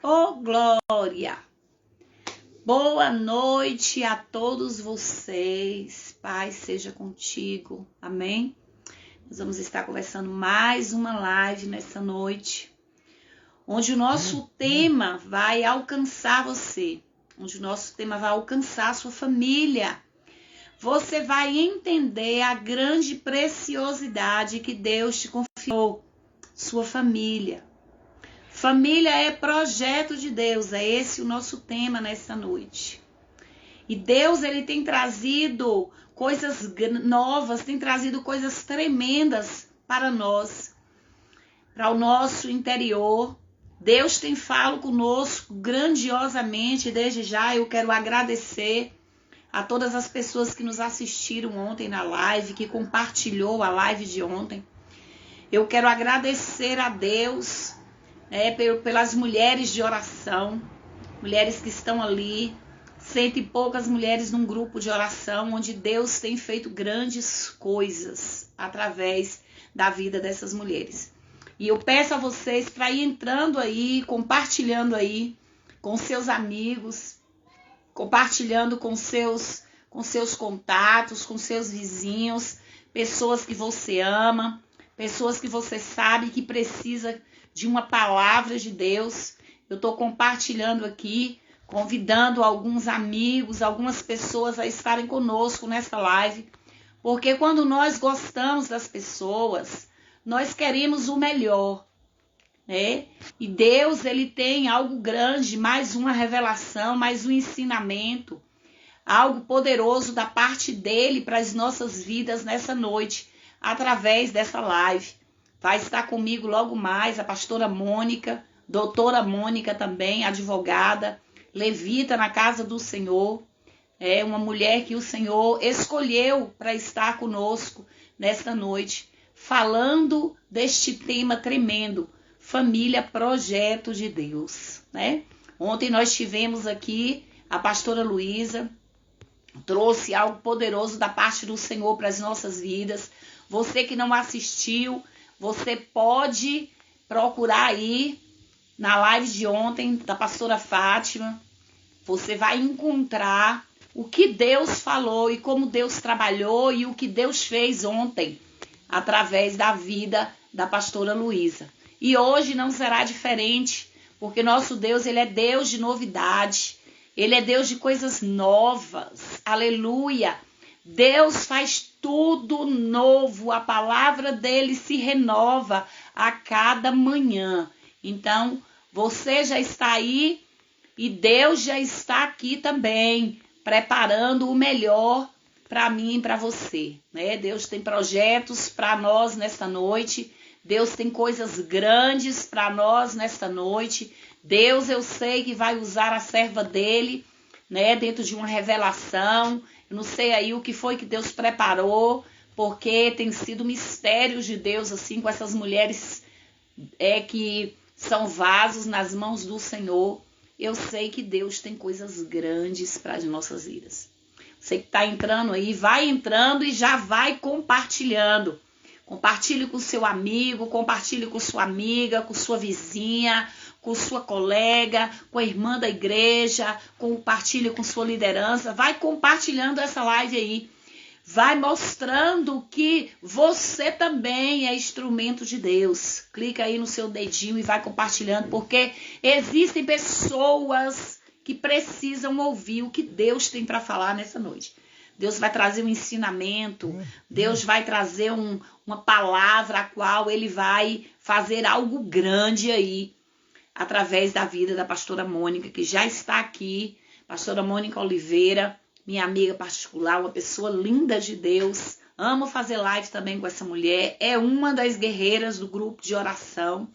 Oh, glória! Boa noite a todos vocês. Paz seja contigo. Amém? Nós vamos estar conversando mais uma live nessa noite, onde o nosso tema vai alcançar você, onde o nosso tema vai alcançar a sua família. Você vai entender a grande preciosidade que Deus te confiou, sua família. Família é projeto de Deus, é esse o nosso tema nessa noite. E Deus, ele tem trazido coisas novas, tem trazido coisas tremendas para nós, para o nosso interior. Deus tem falado conosco grandiosamente. Desde já eu quero agradecer a todas as pessoas que nos assistiram ontem na live, que compartilhou a live de ontem. Eu quero agradecer a Deus, pelas mulheres de oração, mulheres que estão ali, 100 e poucas mulheres num grupo de oração, onde Deus tem feito grandes coisas através da vida dessas mulheres. E eu peço a vocês para ir entrando aí, compartilhando aí com seus amigos, compartilhando com seus contatos, com seus vizinhos, pessoas que você ama, pessoas que você sabe que precisa de uma palavra de Deus. Eu estou compartilhando aqui, convidando alguns amigos, algumas pessoas a estarem conosco nessa live, porque quando nós gostamos das pessoas, nós queremos o melhor, né? E Deus, ele tem algo grande, mais uma revelação, mais um ensinamento, algo poderoso da parte dele para as nossas vidas nessa noite, através dessa live. Vai estar comigo logo mais a pastora Mônica, doutora Mônica também, advogada, levita na casa do Senhor. É uma mulher que o Senhor escolheu para estar conosco nesta noite, falando deste tema tremendo, família, projeto de Deus, né? Ontem nós tivemos aqui a pastora Luísa, trouxe algo poderoso da parte do Senhor para as nossas vidas. Você que não assistiu, você pode procurar aí na live de ontem da pastora Fátima. Você vai encontrar o que Deus falou e como Deus trabalhou e o que Deus fez ontem através da vida da pastora Luísa. E hoje não será diferente, porque nosso Deus, ele é Deus de novidade. Ele é Deus de coisas novas. Aleluia! Deus faz tudo novo, a palavra dele se renova a cada manhã. Então, você já está aí e Deus já está aqui também, preparando o melhor para mim e para você, né? Deus tem projetos para nós nesta noite. Deus tem coisas grandes para nós nesta noite. Deus, eu sei que vai usar a serva dele, né, dentro de uma revelação. Eu não sei aí o que foi que Deus preparou, porque tem sido mistérios de Deus, assim, com essas mulheres que são vasos nas mãos do Senhor. Eu sei que Deus tem coisas grandes para as nossas vidas. Você que está entrando aí, vai entrando e já vai compartilhando. Compartilhe com seu amigo, compartilhe com sua amiga, com sua vizinha, com sua colega, com a irmã da igreja, compartilhe com sua liderança. Vai compartilhando essa live aí. Vai mostrando que você também é instrumento de Deus. Clica aí no seu dedinho e vai compartilhando, porque existem pessoas que precisam ouvir o que Deus tem para falar nessa noite. Deus vai trazer um ensinamento, Deus vai trazer uma palavra a qual ele vai fazer algo grande aí, através da vida da pastora Mônica, que já está aqui. Pastora Mônica Oliveira, minha amiga particular, uma pessoa linda de Deus. Amo fazer live também com essa mulher. É uma das guerreiras do grupo de oração.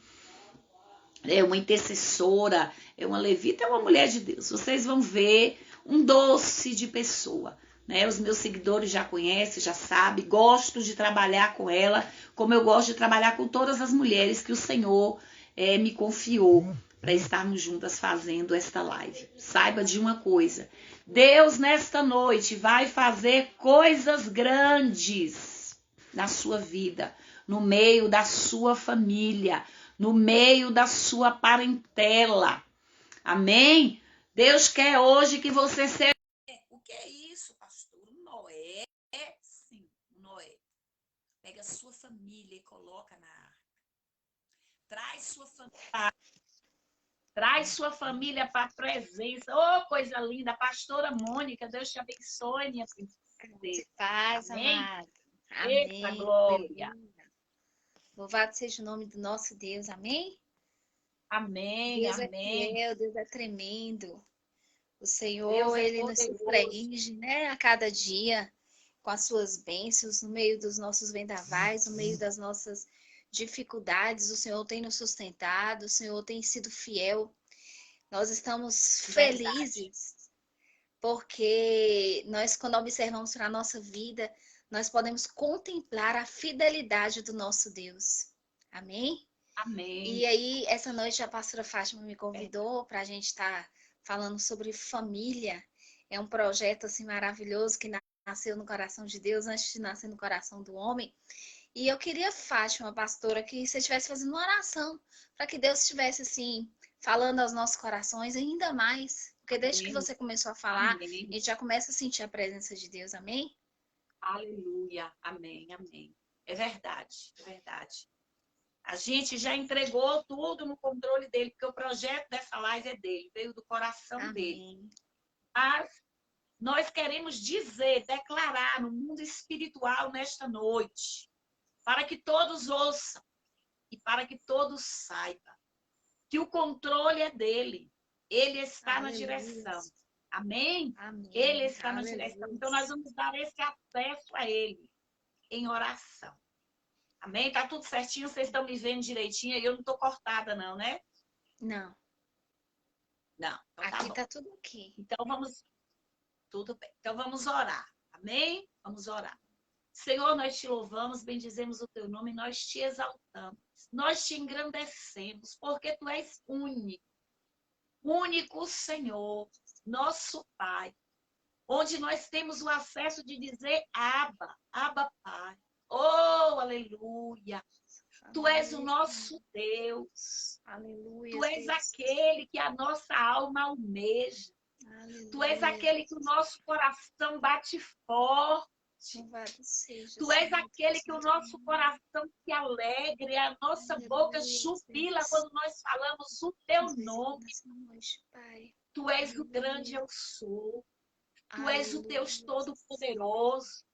É uma intercessora, é uma levita, é uma mulher de Deus. Vocês vão ver um doce de pessoa, né? Os meus seguidores já conhecem, já sabem. Gosto de trabalhar com ela, como eu gosto de trabalhar com todas as mulheres que o Senhor me confiou para estarmos juntas fazendo esta live. Saiba de uma coisa: Deus nesta noite vai fazer coisas grandes na sua vida, no meio da sua família, no meio da sua parentela. Amém? Deus quer hoje que você seja... O que é isso, pastor? Um Noé? Sim, um Noé. Pega a sua família e coloca na arca. Traz sua família para a presença. Oh, coisa linda. Pastora Mônica, Deus te abençoe, minha princesa. Paz, Amém? amado. Eita, Amém. glória. Aleluia. Louvado seja o nome do nosso Deus. Amém? Amém, Deus é amém. fiel, Deus é tremendo. O Deus Senhor, é Ele nos poderoso. surpreende, né, a cada dia com as suas bênçãos, no meio dos nossos vendavais, no meio das nossas dificuldades. O Senhor tem nos sustentado, o Senhor tem sido fiel. Nós estamos Verdade. felizes porque nós, quando observamos para a nossa vida, nós podemos contemplar a fidelidade do nosso Deus. Amém? Amém. E aí, essa noite a pastora Fátima me convidou para a gente estar falando sobre família. É um projeto assim maravilhoso que nasceu no coração de Deus antes de nascer no coração do homem. E eu queria, Fátima, pastora, que você estivesse fazendo uma oração para que Deus estivesse assim falando aos nossos corações ainda mais. Porque desde que Amém. você começou a falar, Amém. a gente já começa a sentir a presença de Deus. Amém? Aleluia. Amém, amém. É verdade, é verdade. A gente já entregou tudo no controle dele, porque o projeto dessa live é dele, veio do coração dele. Amém. Mas nós queremos dizer, declarar no mundo espiritual nesta noite, para que todos ouçam e para que todos saibam que o controle é dele. Ele está na Aleluia. direção. Amém? Amém. Ele está na Aleluia. direção. Então nós vamos dar esse acesso a ele em oração. Amém? Tá tudo certinho? Vocês estão me vendo direitinho? Eu não estou cortada, não, né? Não. Não. Então tá Aqui bom. tá tudo ok. Então vamos. Tudo bem. Então vamos orar. Amém? Vamos orar. Senhor, nós te louvamos, bendizemos o teu nome, nós te exaltamos, nós te engrandecemos, porque tu és único, único Senhor, nosso Pai, onde nós temos o acesso de dizer Abba, Abba Pai. Oh, aleluia! Tu és o nosso Deus. Aleluia. Tu és Deus. aquele que a nossa alma almeja. Aleluia. Tu és aquele que o nosso coração bate forte. Louvado seja, Tu és Senhor, aquele que o nosso coração se alegra, e a nossa boca jubila quando nós falamos o teu nome. Pai. Tu és o grande eu sou. Tu és o Deus todo-poderoso.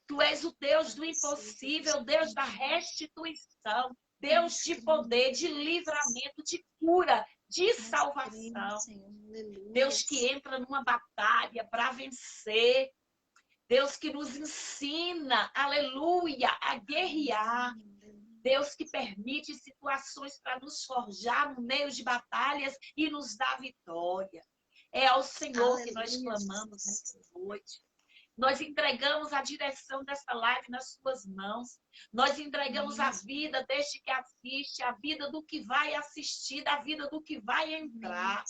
Tu és o Deus do impossível, Deus da restituição, Deus de poder, de livramento, de cura, de salvação. Deus que entra numa batalha para vencer. Deus que nos ensina, aleluia, a guerrear. Deus que permite situações para nos forjar no meio de batalhas e nos dá vitória. É ao Senhor que nós clamamos nessa noite. Nós entregamos a direção dessa live nas suas mãos. Nós entregamos a vida deste que assiste, a vida do que vai assistir, a vida do que vai entrar.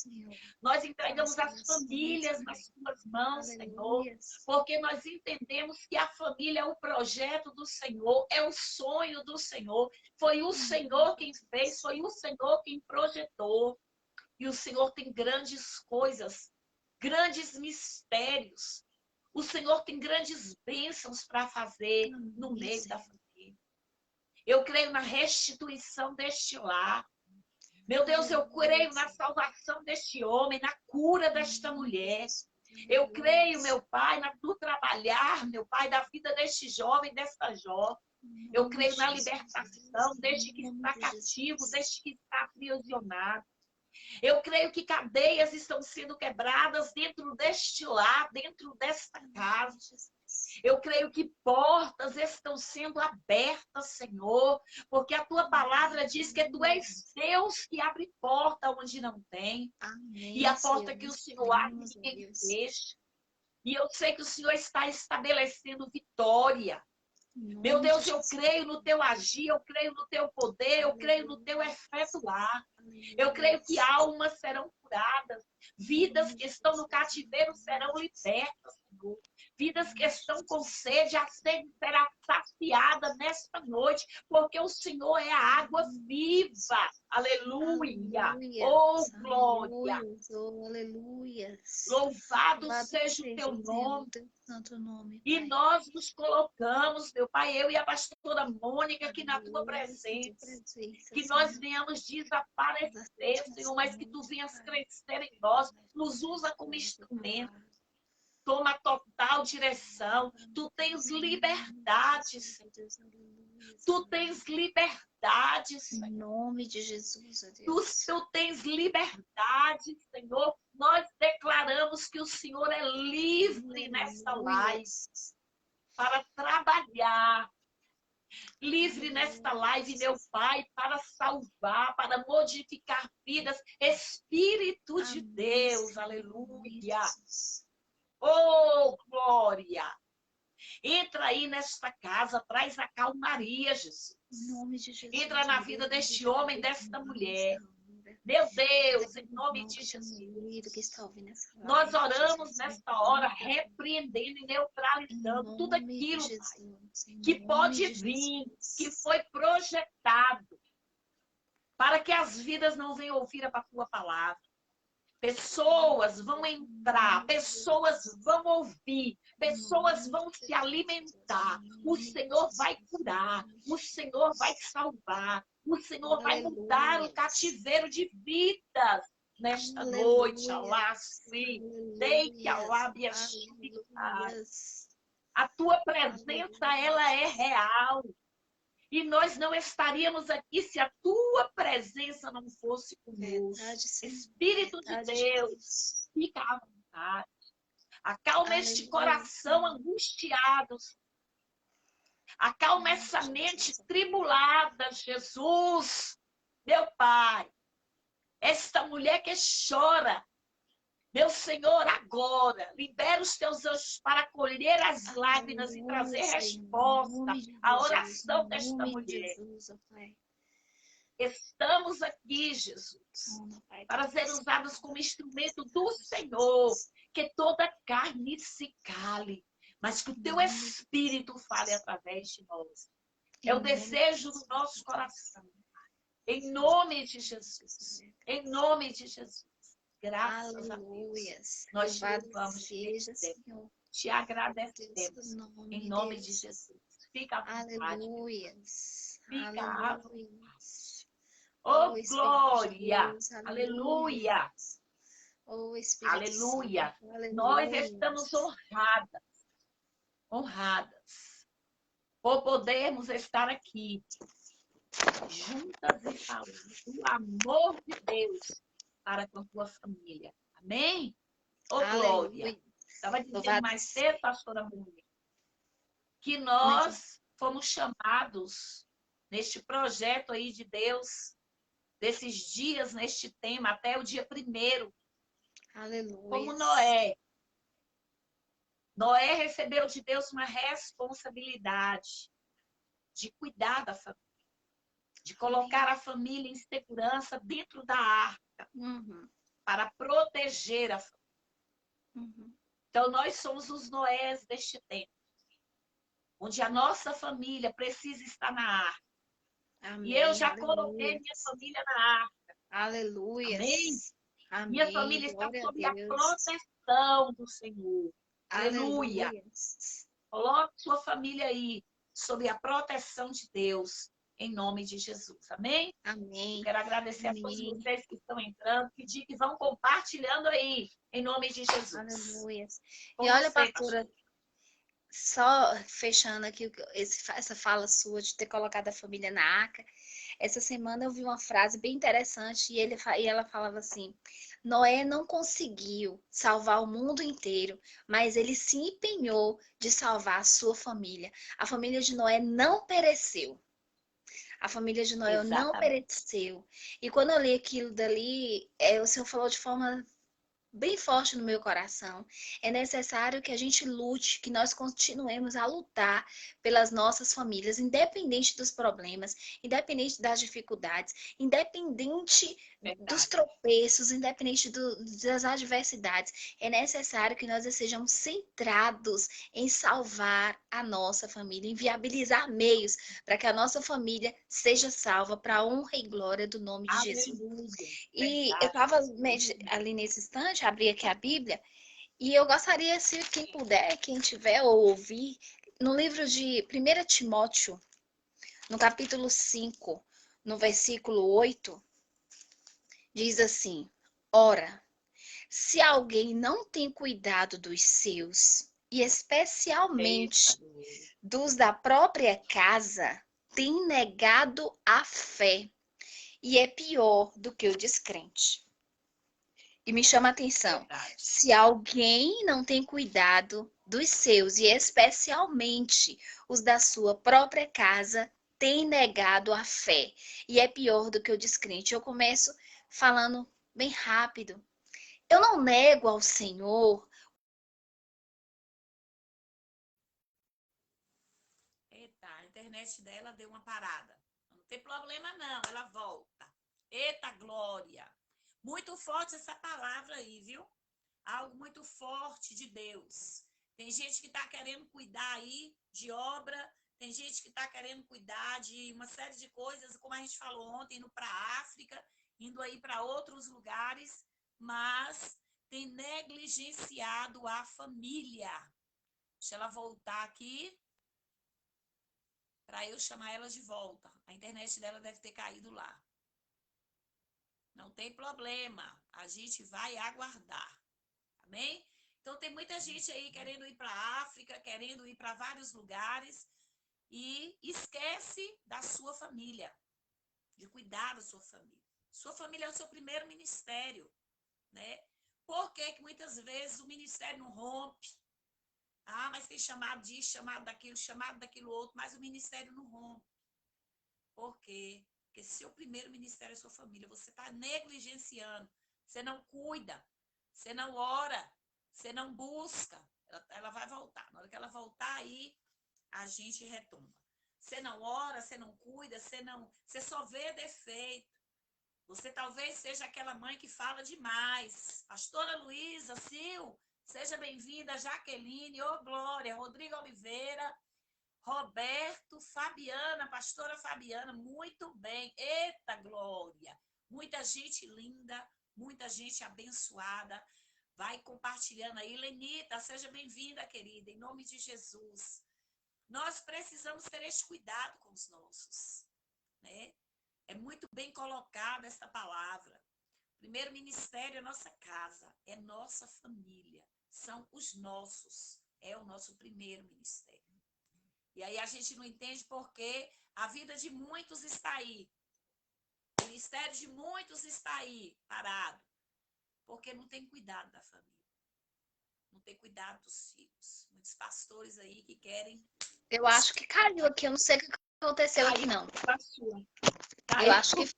Nós entregamos as famílias nas suas mãos, Senhor, porque nós entendemos que a família é o projeto do Senhor, é o sonho do Senhor. Foi o Senhor quem fez, foi o Senhor quem projetou. E o Senhor tem grandes coisas, grandes mistérios. O Senhor tem grandes bênçãos para fazer no meio da família. Eu creio na restituição deste lar. Meu Deus, eu creio na salvação deste homem, na cura desta mulher. Eu creio, meu Pai, no trabalhar, meu Pai, da vida deste jovem, desta jovem. Eu creio na libertação deste que está cativo, deste que está aprisionado. Eu creio que cadeias estão sendo quebradas dentro deste lar, dentro desta casa. Eu creio que portas estão sendo abertas, Senhor, porque a tua palavra diz que tu és Deus que abre porta onde não tem. Amém, e a porta Senhor, que o Senhor abre, ninguém fecha. E eu sei que o Senhor está estabelecendo vitória. Meu Deus, eu creio no teu agir, eu creio no teu poder, eu creio no teu efetuar. Eu creio que almas serão curadas, vidas que estão no cativeiro serão libertas. Senhor. Vidas que estão com sede, a sede será saciada nesta noite, porque o Senhor é a água viva. Aleluia. Oh, glória. Oh, aleluia. Louvado seja o teu nome. Santo nome, e Pai. nós nos colocamos, meu Pai, eu e a pastora Mônica, aqui na tua presença. Que nós venhamos desaparecer, Senhor, mas que tu venhas crescer em nós. Nos usa como instrumento. Toma total direção. Tu tens liberdade, Senhor. Tu tens liberdade, Senhor. Em nome de Jesus, ó Deus. Tu tens liberdade, Senhor. Nós declaramos que o Senhor é livre nesta live para trabalhar. Livre nesta live, meu Pai, para salvar, para modificar vidas. Espírito de Deus, aleluia. Oh, glória. Entra aí nesta casa, traz a calmaria, Jesus. Em nome de Jesus. Entra na vida deste homem, desta mulher. Meu Deus, em nome de Jesus. Nós oramos nesta hora, repreendendo e neutralizando tudo aquilo, Pai, que pode vir, que foi projetado, para que as vidas não venham ouvir a tua palavra. Pessoas vão entrar, pessoas vão ouvir, pessoas vão se alimentar. O Senhor vai curar, o Senhor vai salvar, o Senhor vai mudar o cativeiro de vidas nesta noite. A tua presença, ela é real. E nós não estaríamos aqui se a tua presença não fosse conosco. Espírito de Deus, fica à vontade. Acalma este coração angustiado. Acalma essa mente tribulada, Jesus. Meu Pai, esta mulher que chora, meu Senhor, agora, libera os teus anjos para acolher as lágrimas e trazer resposta à oração desta mulher. Estamos aqui, Jesus, para ser usados como instrumento do Senhor. Que toda carne se cale, mas que o teu Espírito fale através de nós. É o desejo do nosso coração. Em nome de Jesus. Em nome de Jesus. Graças a Deus. Nós te louvamos, te agradecemos. Em nome de Jesus. Fica à vontade. Fica à vontade. Oh, glória! Aleluia! Aleluia! Nós estamos honradas por podermos estar aqui juntas e falando do amor de Deus para com a tua família. Amém? Oh, glória! Estava dizendo mais cedo, pastora Mônica, que nós fomos chamados neste projeto aí de Deus, desses dias, neste tema, até o dia 1º. Aleluia. Como Noé. Noé recebeu de Deus uma responsabilidade de cuidar da família, de colocar a família em segurança dentro da arca, para proteger a família. Então, nós somos os Noés deste tempo, onde a nossa família precisa estar na arca. Amém, e eu já coloquei minha família na arca. Aleluia. Amém? Amém. Minha família está sob a proteção do Senhor. Aleluia. Coloque sua família aí, sob a proteção de Deus, em nome de Jesus. Amém? Amém. Eu quero agradecer a todos vocês que estão entrando, pedir que vão compartilhando aí, em nome de Jesus. Aleluia. E olha, pastora, só fechando aqui essa fala sua de ter colocado a família na arca, essa semana eu vi uma frase bem interessante e ela falava assim: Noé não conseguiu salvar o mundo inteiro, mas ele se empenhou de salvar a sua família. A família de Noé não pereceu. A família de Noé não pereceu. E quando eu li aquilo dali, o Senhor falou de forma bem forte no meu coração. É necessário que a gente lute, que nós continuemos a lutar pelas nossas famílias, independente dos problemas, independente das dificuldades, independente dos tropeços, independente das adversidades, é necessário que nós sejamos centrados em salvar a nossa família, em viabilizar meios para que a nossa família seja salva para a honra e glória do nome de Jesus. E eu estava ali nesse instante, abri aqui a Bíblia, e eu gostaria, se quem puder, quem tiver ou ouvir, no livro de 1 Timóteo, no capítulo 5, no versículo 8, diz assim: ora, se alguém não tem cuidado dos seus, e especialmente dos da própria casa, tem negado a fé, e é pior do que o descrente. E me chama a atenção, se alguém não tem cuidado dos seus, e especialmente os da sua própria casa, tem negado a fé, e é pior do que o descrente. Eu começo falando bem rápido. Eu não nego ao Senhor. Eita, a internet dela deu uma parada. Não tem problema não, ela volta. Eita, glória. Muito forte essa palavra aí, viu? Algo muito forte de Deus. Tem gente que está querendo cuidar aí de obra, tem gente que está querendo cuidar de uma série de coisas, como a gente falou ontem, indo para a África, indo aí para outros lugares, mas tem negligenciado a família. Deixa ela voltar aqui para eu chamar ela de volta. A internet dela deve ter caído lá. Não tem problema, a gente vai aguardar. Amém? Então tem muita gente aí querendo ir para a África, querendo ir para vários lugares e esquece da sua família, de cuidar da sua família. Sua família é o seu primeiro ministério, né? Por que muitas vezes o ministério não rompe? Ah, mas tem chamado disso, chamado daquilo outro, mas o ministério não rompe. Por quê? Porque seu primeiro ministério é sua família. Você está negligenciando, você não cuida, você não ora, você não busca. Ela vai voltar. Na hora que ela voltar, aí a gente retoma. Você não ora, você não cuida, você só vê defeito. Você talvez seja aquela mãe que fala demais. Pastora Luísa, Sil, seja bem-vinda. Jaqueline, Glória, Rodrigo Oliveira, Roberto, Fabiana, pastora Fabiana, muito bem. Eita, glória. Muita gente linda, muita gente abençoada. Vai compartilhando aí. Lenita, seja bem-vinda, querida, em nome de Jesus. Nós precisamos ter esse cuidado com os nossos, né? É muito bem colocada essa palavra. Primeiro ministério é nossa casa, é nossa família, são os nossos, é o nosso primeiro ministério. E aí a gente não entende porque a vida de muitos está aí, o ministério de muitos está aí, parado, porque não tem cuidado da família, não tem cuidado dos filhos. Muitos pastores aí que querem... Eu acho que caiu aqui, eu não sei o que aconteceu aqui, não. Caiu. Eu acho que...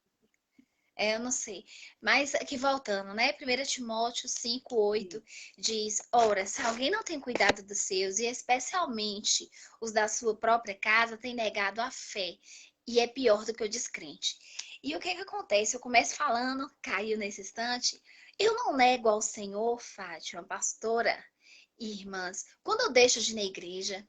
eu não sei. Mas aqui voltando, né? 1 Timóteo 5:8 diz: ora, se alguém não tem cuidado dos seus, e especialmente os da sua própria casa, tem negado a fé, e é pior do que o descrente. E o que acontece? Eu começo falando, caiu nesse instante. Eu não nego ao Senhor, Fátima, pastora, irmãs, quando eu deixo de ir na igreja,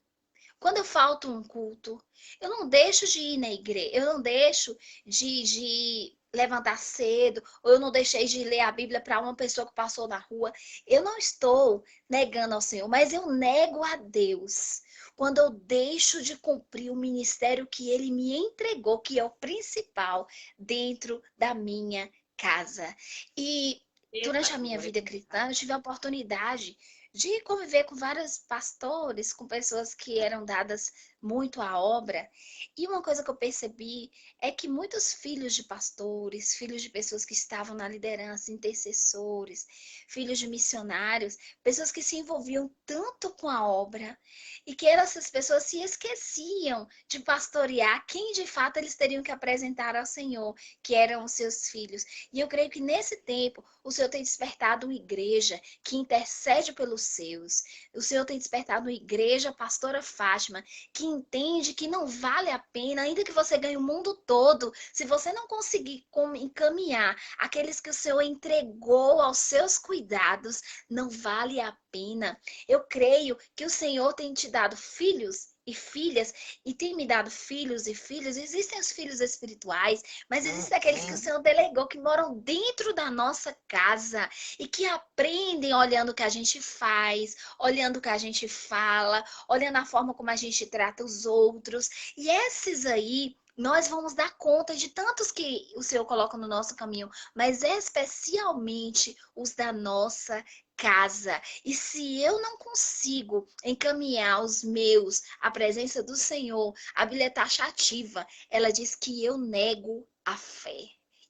quando eu falto um culto, eu não deixo de ir na igreja, eu não deixo de levantar cedo, ou eu não deixei de ler a Bíblia para uma pessoa que passou na rua. Eu não estou negando ao Senhor, mas eu nego a Deus quando eu deixo de cumprir o ministério que Ele me entregou, que é o principal dentro da minha casa. E durante a minha vida cristã, eu tive a oportunidade de conviver com vários pastores, com pessoas que eram dadas muito à obra. E uma coisa que eu percebi é que muitos filhos de pastores, filhos de pessoas que estavam na liderança, intercessores, filhos de missionários, pessoas que se envolviam tanto com a obra e que essas pessoas se esqueciam de pastorear quem de fato eles teriam que apresentar ao Senhor, que eram os seus filhos. E eu creio que nesse tempo o Senhor tem despertado uma igreja que intercede pelos seus. O Senhor tem despertado uma igreja, pastora Fátima, que entende que não vale a pena, ainda que você ganhe o mundo todo, se você não conseguir encaminhar aqueles que o Senhor entregou aos seus cuidados, não vale a pena. Eu creio que o Senhor tem te dado filhos e filhas, e tem me dado filhos e filhas. Existem os filhos espirituais, mas existem aqueles que o Senhor delegou, que moram dentro da nossa casa e que aprendem olhando o que a gente faz, olhando o que a gente fala, olhando a forma como a gente trata os outros. E esses aí, nós vamos dar conta de tantos que o Senhor coloca no nosso caminho, mas especialmente os da nossa casa. E se eu não consigo encaminhar os meus à presença do Senhor, a Bíblia é taxativa. Ela diz que eu nego a fé.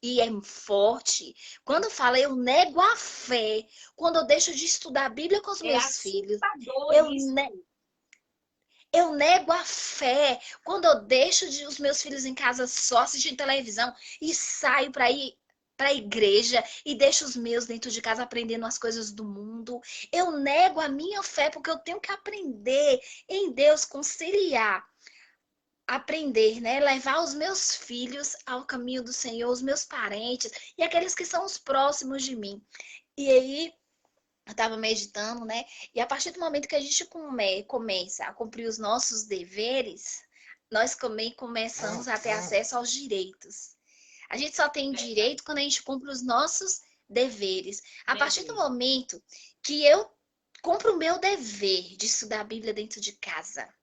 E é forte. Quando fala eu nego a fé, quando eu deixo de estudar a Bíblia com os meus filhos, eu nego a fé quando eu deixo os meus filhos em casa só assistindo televisão e saio para ir para a igreja e deixo os meus dentro de casa aprendendo as coisas do mundo. Eu nego a minha fé porque eu tenho que aprender em Deus, conciliar, aprender, né? Levar os meus filhos ao caminho do Senhor, os meus parentes e aqueles que são os próximos de mim. E aí eu estava meditando, né? E a partir do momento que a gente começa a cumprir os nossos deveres, nós também começamos a ter acesso aos direitos. A gente só tem direito quando a gente cumpre os nossos deveres. A partir do momento que eu cumpro o meu dever de estudar a Bíblia dentro de casa,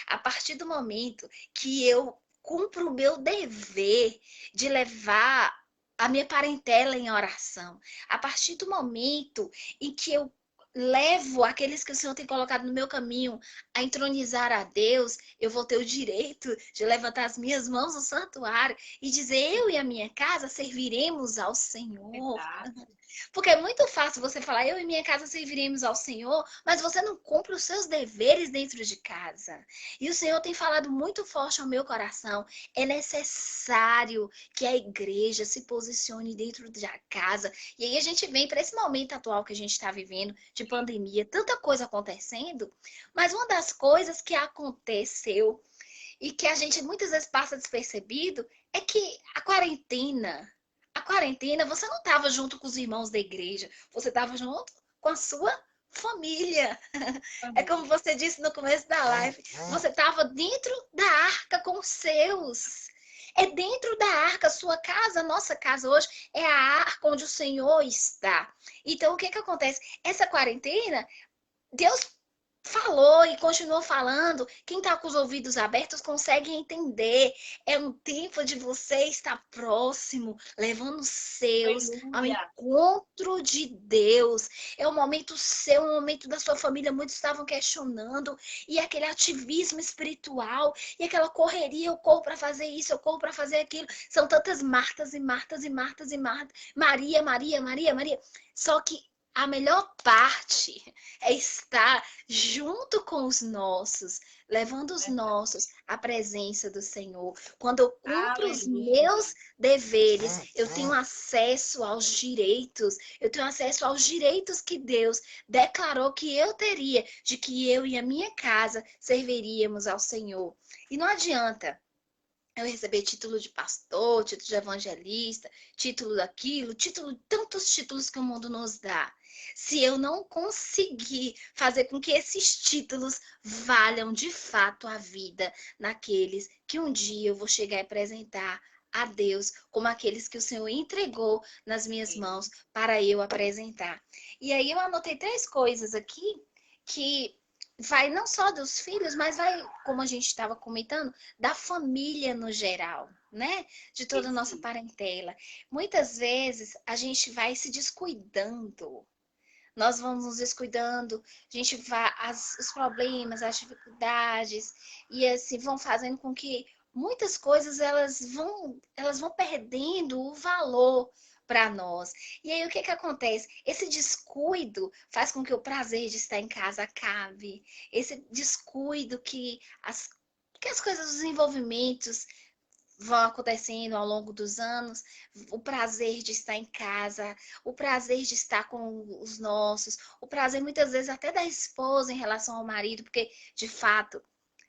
a partir do momento que eu cumpro o meu dever de levar a minha parentela em oração, a partir do momento em que eu levo aqueles que o Senhor tem colocado no meu caminho a entronizar a Deus, eu vou ter o direito de levantar as minhas mãos no santuário e dizer: eu e a minha casa serviremos ao Senhor. Porque é muito fácil você falar: eu e minha casa serviremos ao Senhor, mas você não cumpre os seus deveres dentro de casa. E o Senhor tem falado muito forte ao meu coração: é necessário que a igreja se posicione dentro da casa. E aí a gente vem para esse momento atual que a gente está vivendo, de pandemia, tanta coisa acontecendo, mas uma das coisas que aconteceu e que a gente muitas vezes passa despercebido é que a quarentena, você não estava junto com os irmãos da igreja, você estava junto com a sua família. É como você disse no começo da live, você estava dentro da arca com os seus. É dentro da arca, sua casa, nossa casa hoje é a arca onde o Senhor está. Então, o que que acontece? Essa quarentena, Deus falou e continuou falando. Quem está com os ouvidos abertos consegue entender. É um tempo de você estar próximo, levando os seus ao encontro de Deus. É um momento seu, um momento da sua família. Muitos estavam questionando. E aquele ativismo espiritual, e aquela correria, eu corro para fazer isso, eu corro para fazer aquilo. São tantas Martas e Martas e Martas e Martas. Maria, Maria, Maria, Maria. Só que a melhor parte é estar junto com os nossos, levando os nossos à presença do Senhor. Quando eu cumpro os meus deveres, eu tenho acesso aos direitos. Eu tenho acesso aos direitos que Deus declarou que eu teria, de que eu e a minha casa serviríamos ao Senhor. E não adianta eu receber título de pastor, título de evangelista, título daquilo, tantos títulos que o mundo nos dá. Se eu não conseguir fazer com que esses títulos valham de fato a vida naqueles que um dia eu vou chegar e apresentar a Deus como aqueles que o Senhor entregou nas minhas mãos para eu apresentar. E aí eu anotei 3 coisas aqui que vai não só dos filhos, mas vai, como a gente estava comentando, da família no geral, né? De toda a nossa parentela. Muitas vezes a gente vai se descuidando. Nós vamos nos descuidando, a gente vai, os problemas, as dificuldades, e assim vão fazendo com que muitas coisas elas vão perdendo o valor para nós. E aí o que que acontece? Esse descuido faz com que o prazer de estar em casa acabe. Esse descuido que as coisas, os envolvimentos vão acontecendo ao longo dos anos, o prazer de estar em casa, o prazer de estar com os nossos, o prazer muitas vezes até da esposa em relação ao marido, porque de fato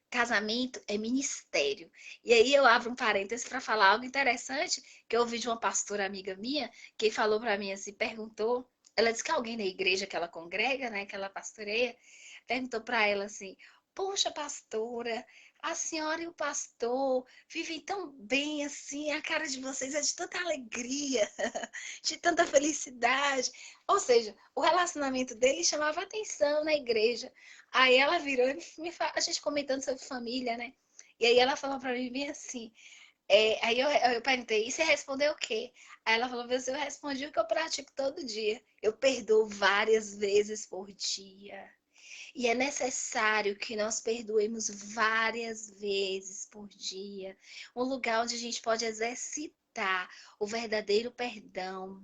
casamento é ministério. E aí eu abro um parêntese para falar algo interessante que eu ouvi de uma pastora amiga minha que falou para mim assim, perguntou, ela disse que alguém da igreja que ela congrega, né, que ela pastoreia, perguntou para ela assim: "Poxa, pastora, a senhora e o pastor vivem tão bem assim, a cara de vocês é de tanta alegria, de tanta felicidade." Ou seja, o relacionamento dele chamava atenção na igreja. Aí ela virou e a gente comentando sobre família, né? E aí ela falou para mim bem assim, aí eu perguntei, e você respondeu o quê? Aí ela falou assim, eu respondi o que eu pratico todo dia. Eu perdoo várias vezes por dia. E é necessário que nós perdoemos várias vezes por dia. Um lugar onde a gente pode exercitar o verdadeiro perdão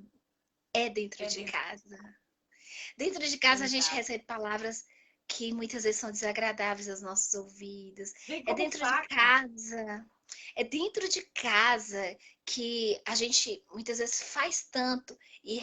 é dentro de casa. Dentro de casa a gente recebe palavras que muitas vezes são desagradáveis aos nossos ouvidos. É dentro de casa. É dentro de casa que a gente muitas vezes faz tanto e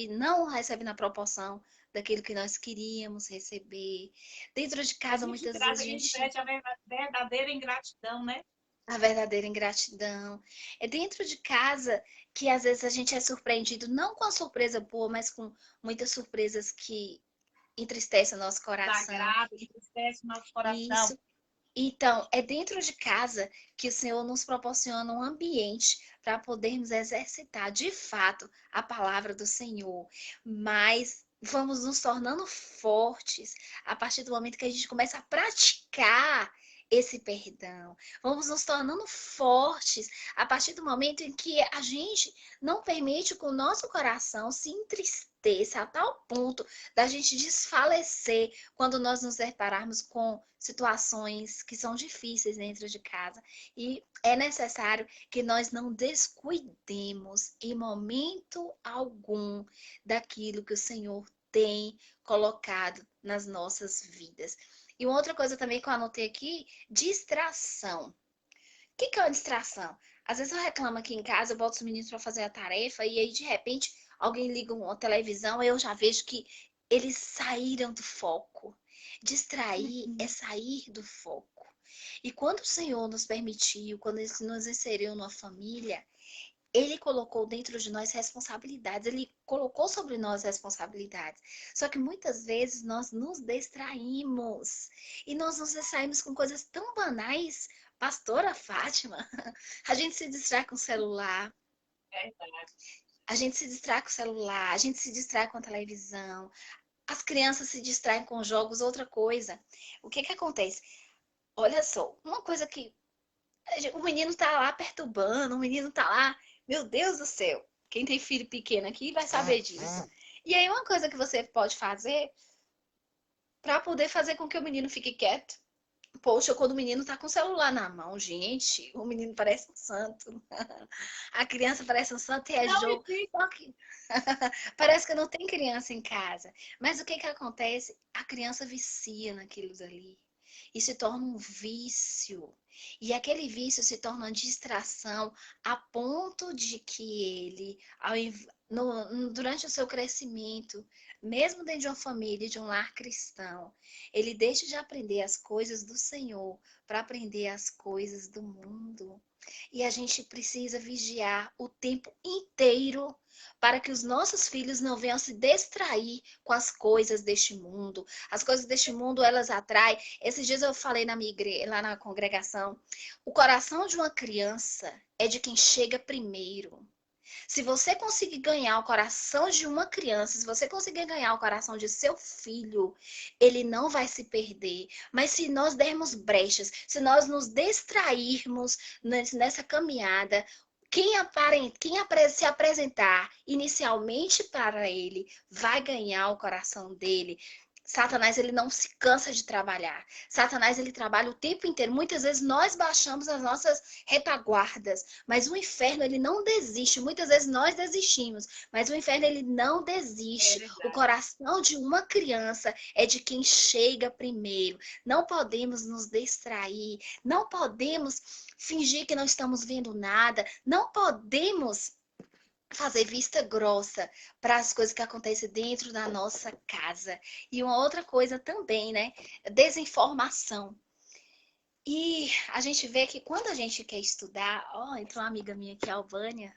não recebe na proporção daquilo que nós queríamos receber. Dentro de casa, muitas vezes a gente pede a verdadeira ingratidão, né? A verdadeira ingratidão. É dentro de casa que às vezes a gente é surpreendido, não com a surpresa boa, mas com muitas surpresas que entristecem o nosso coração. Desagrado, entristece o nosso coração. Isso. Então, é dentro de casa que o Senhor nos proporciona um ambiente para podermos exercitar de fato a palavra do Senhor. Mas vamos nos tornando fortes a partir do momento que a gente começa a praticar esse perdão. Vamos nos tornando fortes a partir do momento em que a gente não permite que o nosso coração se entristeça a tal ponto da gente desfalecer quando nós nos depararmos com situações que são difíceis dentro de casa. E é necessário que nós não descuidemos em momento algum daquilo que o Senhor tem colocado nas nossas vidas. E uma outra coisa também que eu anotei aqui, distração. O que é uma distração? Às vezes eu reclamo aqui em casa, eu boto os meninos para fazer a tarefa e aí de repente alguém liga uma televisão e eu já vejo que eles saíram do foco. Distrair é sair do foco. E quando o Senhor nos permitiu, quando Ele nos inseriu numa família, Ele colocou dentro de nós responsabilidades, Ele colocou sobre nós responsabilidades. Só que muitas vezes nós nos distraímos. E nós nos distraímos com coisas tão banais. Pastora Fátima, a gente se distrai com o celular. A gente se distrai com o celular, a gente se distrai com a televisão. As crianças se distraem com jogos, outra coisa. O que acontece? Olha só, uma coisa que o menino tá lá perturbando, o menino tá lá, meu Deus do céu. Quem tem filho pequeno aqui vai saber disso. E aí uma coisa que você pode fazer para poder fazer com que o menino fique quieto. Poxa, quando o menino tá com o celular na mão, gente, o menino parece um santo. A criança parece um santo e é jogo. Só que parece que não tem criança em casa. Mas o que acontece? A criança vicia naquilo dali. E se torna um vício. E aquele vício se torna uma distração a ponto de que ele, durante o seu crescimento, mesmo dentro de uma família, de um lar cristão, ele deixa de aprender as coisas do Senhor para aprender as coisas do mundo. E a gente precisa vigiar o tempo inteiro para que os nossos filhos não venham se distrair com as coisas deste mundo. As coisas deste mundo, elas atraem. Esses dias eu falei na minha igreja, lá na congregação, o coração de uma criança é de quem chega primeiro. Se você conseguir ganhar o coração de uma criança, se você conseguir ganhar o coração de seu filho, ele não vai se perder. Mas se nós dermos brechas, se nós nos distrairmos nessa caminhada, quem se apresentar inicialmente para ele vai ganhar o coração dele. Satanás, ele não se cansa de trabalhar. Satanás, ele trabalha o tempo inteiro. Muitas vezes nós baixamos as nossas retaguardas, mas o inferno, ele não desiste. Muitas vezes nós desistimos, mas o inferno, ele não desiste. O coração de uma criança é de quem chega primeiro. Não podemos nos distrair, não podemos fingir que não estamos vendo nada, não podemos fazer vista grossa para as coisas que acontecem dentro da nossa casa. E uma outra coisa também, né? Desinformação. E a gente vê que quando a gente quer estudar, ó, entrou uma amiga minha aqui, a Albânia.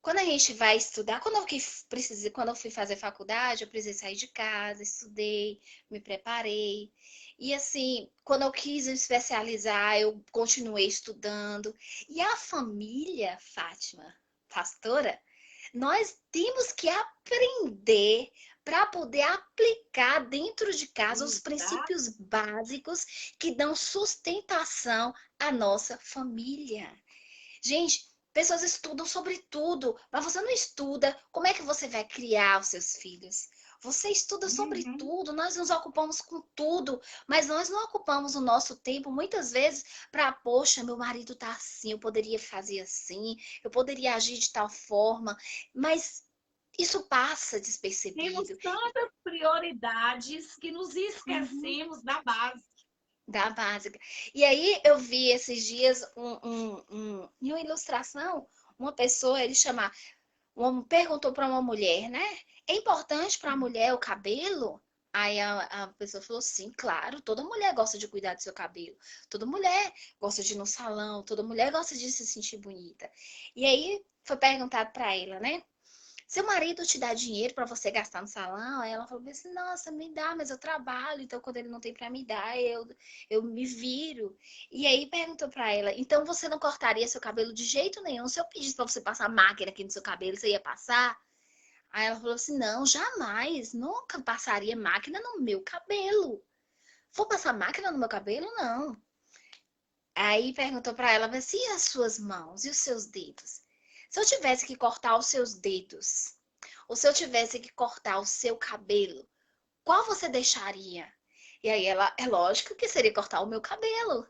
Quando a gente vai estudar, quando eu fui fazer faculdade, eu precisei sair de casa, estudei, me preparei. E assim, quando eu quis me especializar, eu continuei estudando. E a família, Fátima, pastora, nós temos que aprender para poder aplicar dentro de casa os princípios básicos que dão sustentação à nossa família. Gente, pessoas estudam sobre tudo, mas você não estuda como é que você vai criar os seus filhos. Você estuda sobre tudo, nós nos ocupamos com tudo, mas nós não ocupamos o nosso tempo, muitas vezes, para, poxa, meu marido tá assim, eu poderia fazer assim, eu poderia agir de tal forma, mas isso passa despercebido. Temos tantas prioridades que nos esquecemos da base. Da básica. E aí eu vi esses dias em uma ilustração, uma pessoa, perguntou para uma mulher, né? É importante para a mulher o cabelo? Aí a pessoa falou, sim, claro, toda mulher gosta de cuidar do seu cabelo. Toda mulher gosta de ir no salão, toda mulher gosta de se sentir bonita. E aí foi perguntado para ela, né? Seu marido te dá dinheiro para você gastar no salão? Aí ela falou assim, nossa, me dá, mas eu trabalho, então quando ele não tem para me dar, eu me viro. E aí perguntou para ela, então você não cortaria seu cabelo de jeito nenhum? Se eu pedisse para você passar máquina aqui no seu cabelo, você ia passar? Aí ela falou assim, não, jamais, nunca passaria máquina no meu cabelo. Vou passar máquina no meu cabelo? Não. Aí perguntou para ela, mas e as suas mãos e os seus dedos? Se eu tivesse que cortar os seus dedos, ou se eu tivesse que cortar o seu cabelo, qual você deixaria? E aí ela, é lógico que seria cortar o meu cabelo.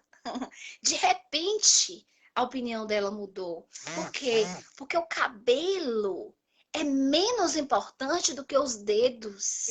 De repente, a opinião dela mudou. Por quê? Porque o cabelo é menos importante do que os dedos.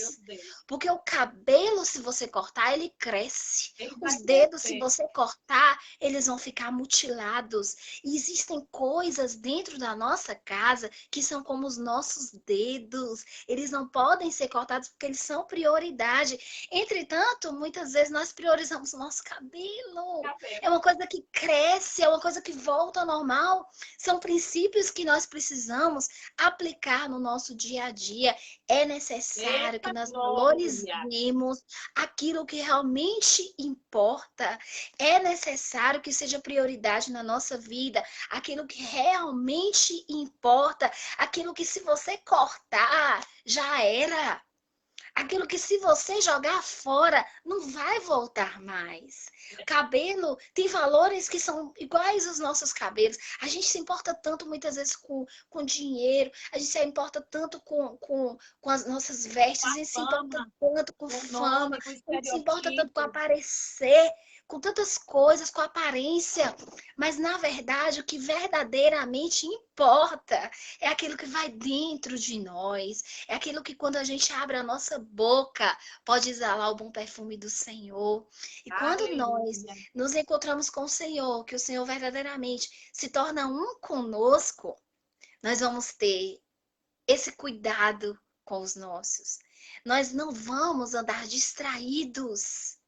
Porque o cabelo, se você cortar, ele cresce. Os dedos, se você cortar, eles vão ficar mutilados. E existem coisas dentro da nossa casa que são como os nossos dedos. Eles não podem ser cortados porque eles são prioridade. Entretanto, muitas vezes nós priorizamos o nosso cabelo. É uma coisa que cresce, é uma coisa que volta ao normal. São princípios que nós precisamos aplicar no nosso dia a dia. É necessário que nós valorizemos aquilo que realmente importa. É necessário que seja prioridade na nossa vida. Aquilo que realmente importa. Aquilo que se você cortar, já era. Aquilo que se você jogar fora, não vai voltar mais. Cabelo tem valores que são iguais aos nossos cabelos. A gente se importa tanto muitas vezes com dinheiro, a gente se importa tanto com as nossas vestes, a gente se importa tanto com fama, a gente se importa tanto com aparecer, com tantas coisas, com aparência. Mas, na verdade, o que verdadeiramente importa é aquilo que vai dentro de nós. É aquilo que, quando a gente abre a nossa boca, pode exalar o bom perfume do Senhor. E quando nós nos encontramos com o Senhor, que o Senhor verdadeiramente se torna um conosco, nós vamos ter esse cuidado com os nossos. Nós não vamos andar distraídos.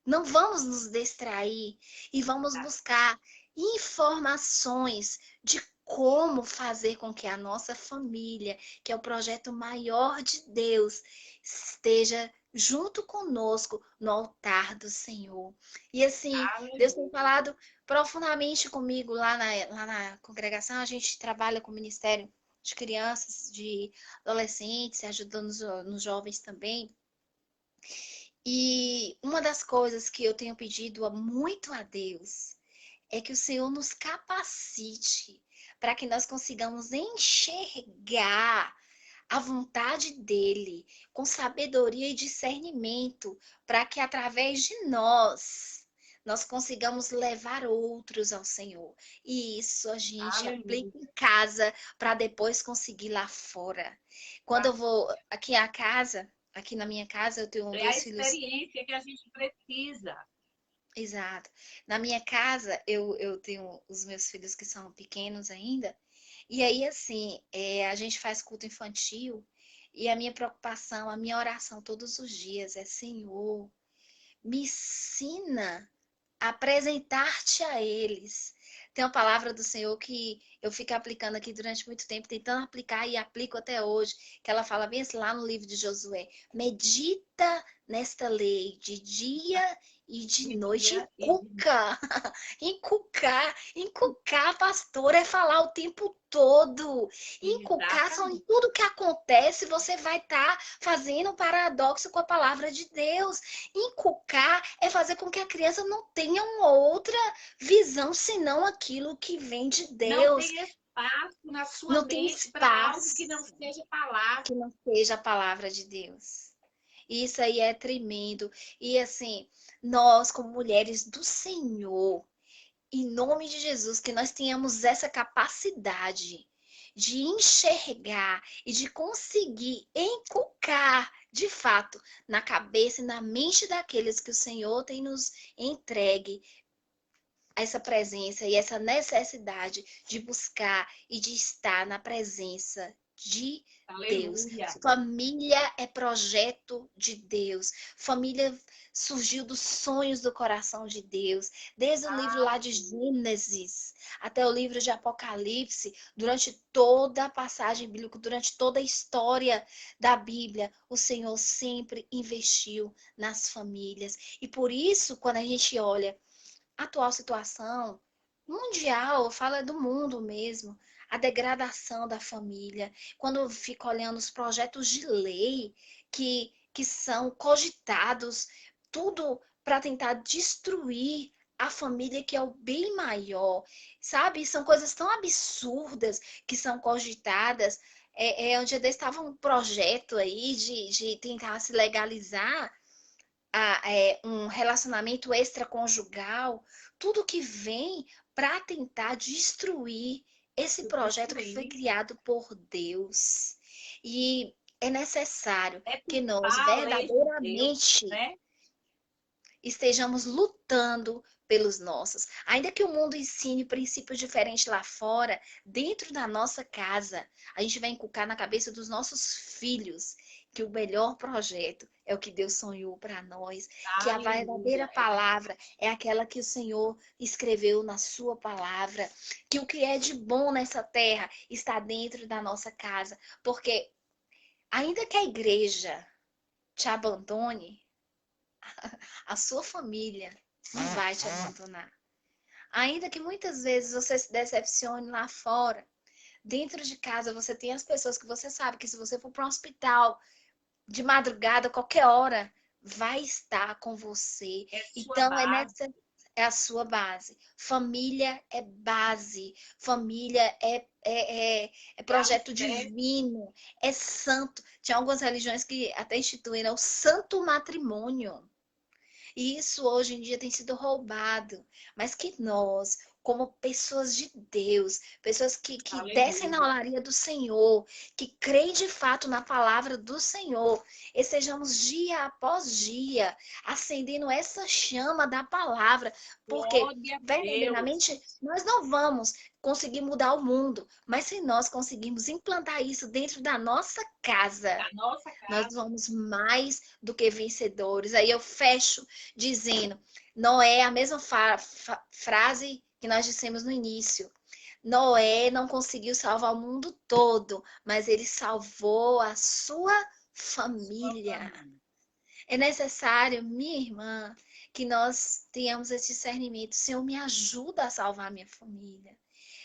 Não vamos nos distrair e vamos buscar informações de como fazer com que a nossa família, que é o projeto maior de Deus, esteja junto conosco no altar do Senhor. E assim, Deus tem falado profundamente comigo lá na congregação. A gente trabalha com o Ministério de Crianças, de adolescentes, ajudando nos jovens também. E uma das coisas que eu tenho pedido muito a Deus é que o Senhor nos capacite para que nós consigamos enxergar a vontade dele, com sabedoria e discernimento, para que através de nós consigamos levar outros ao Senhor. E isso a gente aplica em casa para depois conseguir lá fora. Quando eu vou aqui na minha casa, eu tenho dois filhos. É a experiência que a gente precisa. Exato. Na minha casa, eu tenho os meus filhos que são pequenos ainda. E aí, assim, a gente faz culto infantil. E a minha preocupação, a minha oração todos os dias é: Senhor, me ensina a apresentar-te a eles. Tem uma palavra do Senhor que eu fico aplicando aqui durante muito tempo, tentando aplicar e aplico até hoje, que ela fala bem assim, lá no livro de Josué: medita nesta lei de dia e de noite, encuca. Encucar, pastor, é falar o tempo todo. Encucar são em tudo que acontece, você vai estar fazendo um paradoxo com a palavra de Deus. Encucar é fazer com que a criança não tenha uma outra visão, senão aquilo que vem de Deus. Não tem espaço na sua mente para algo que não seja palavra. Que não seja a palavra de Deus. Isso aí é tremendo. E assim, nós como mulheres do Senhor, em nome de Jesus, que nós tenhamos essa capacidade de enxergar e de conseguir encucar, de fato, na cabeça e na mente daqueles que o Senhor tem nos entregue essa presença e essa necessidade de buscar e de estar na presença de Deus. Família é projeto de Deus. Família surgiu dos sonhos do coração de Deus. Desde o livro lá de Gênesis até o livro de Apocalipse, durante toda a passagem bíblica, durante toda a história da Bíblia, o Senhor sempre investiu nas famílias. E por isso, quando a gente olha a atual situação mundial, fala do mundo mesmo, a degradação da família, quando eu fico olhando os projetos de lei que são cogitados, tudo para tentar destruir a família, que é o bem maior, sabe? São coisas tão absurdas que são cogitadas. Um dia desse estava um projeto aí de tentar se legalizar um relacionamento extraconjugal, tudo que vem para tentar destruir esse projeto que foi criado por Deus. E é necessário que nós verdadeiramente estejamos lutando pelos nossos. Ainda que o mundo ensine princípios diferentes lá fora, dentro da nossa casa, a gente vai inculcar na cabeça dos nossos filhos que o melhor projeto é o que Deus sonhou para nós, que a verdadeira palavra é aquela que o Senhor escreveu na sua palavra, que o que é de bom nessa terra está dentro da nossa casa, porque ainda que a igreja te abandone, a sua família não vai te abandonar. Ainda que muitas vezes você se decepcione lá fora, dentro de casa você tem as pessoas que você sabe que se você for para um hospital de madrugada, qualquer hora, vai estar com você. Então, é a sua base. Família é base. Família é projeto divino. É santo. Tinha algumas religiões que até instituíram o santo matrimônio. E isso hoje em dia tem sido roubado. Mas que nós, como pessoas de Deus, pessoas que descem na olaria do Senhor, que creem de fato na palavra do Senhor, estejamos dia após dia acendendo essa chama da palavra, porque verdadeiramente nós não vamos conseguir mudar o mundo, mas se nós conseguirmos implantar isso dentro da nossa casa, nós vamos mais do que vencedores. Aí eu fecho dizendo, Noé, a mesma frase que nós dissemos no início. Noé não conseguiu salvar o mundo todo, mas ele salvou a sua família. É necessário, minha irmã, que nós tenhamos esse discernimento. Senhor, me ajuda a salvar a minha família.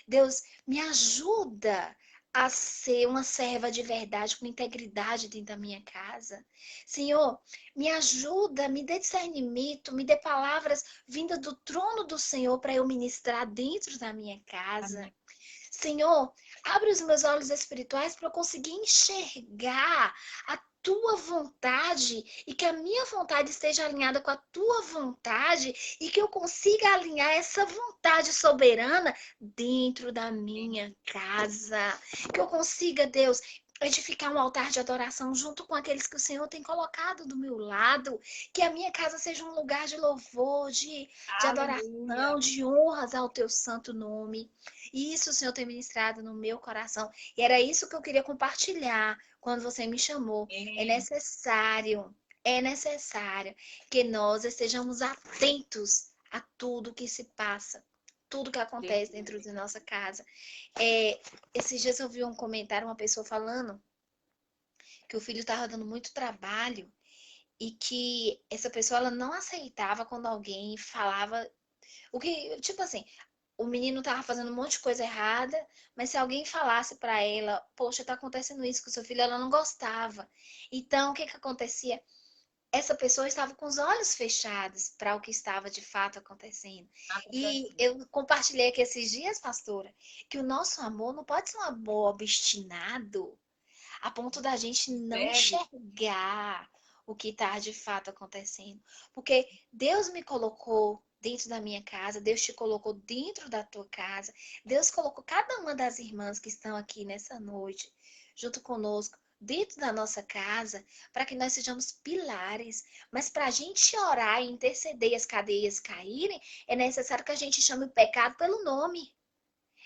Deus, me ajuda a ser uma serva de verdade, com integridade dentro da minha casa. Senhor, me ajuda, me dê discernimento, me dê palavras vindas do trono do Senhor para eu ministrar dentro da minha casa. Amém. Senhor, Abre os meus olhos espirituais para eu conseguir enxergar a tua vontade e que a minha vontade esteja alinhada com a tua vontade e que eu consiga alinhar essa vontade soberana dentro da minha casa. Que eu consiga, Deus, edificar um altar de adoração junto com aqueles que o Senhor tem colocado do meu lado. Que a minha casa seja um lugar de louvor, de Aleluia. adoração, de honras ao teu santo nome. E isso o Senhor tem ministrado no meu coração. E era isso que eu queria compartilhar quando você me chamou. É necessário que nós estejamos atentos a tudo que se passa, tudo que acontece dentro de nossa casa. Esses dias eu vi um comentário, uma pessoa falando que o filho estava dando muito trabalho e que essa pessoa ela não aceitava quando alguém falava o que, tipo assim, o menino tava fazendo um monte de coisa errada, mas se alguém falasse para ela, poxa, tá acontecendo isso com o seu filho, ela não gostava. Então, o que que acontecia? Essa pessoa estava com os olhos fechados para o que estava de fato acontecendo. E eu compartilhei aqui esses dias, pastora, que o nosso amor não pode ser um amor obstinado, a ponto da gente não enxergar o que está de fato acontecendo. Porque Deus me colocou dentro da minha casa, Deus te colocou dentro da tua casa, Deus colocou cada uma das irmãs que estão aqui nessa noite, junto conosco, dentro da nossa casa, para que nós sejamos pilares. Mas para a gente orar e interceder e as cadeias caírem, é necessário que a gente chame o pecado pelo nome.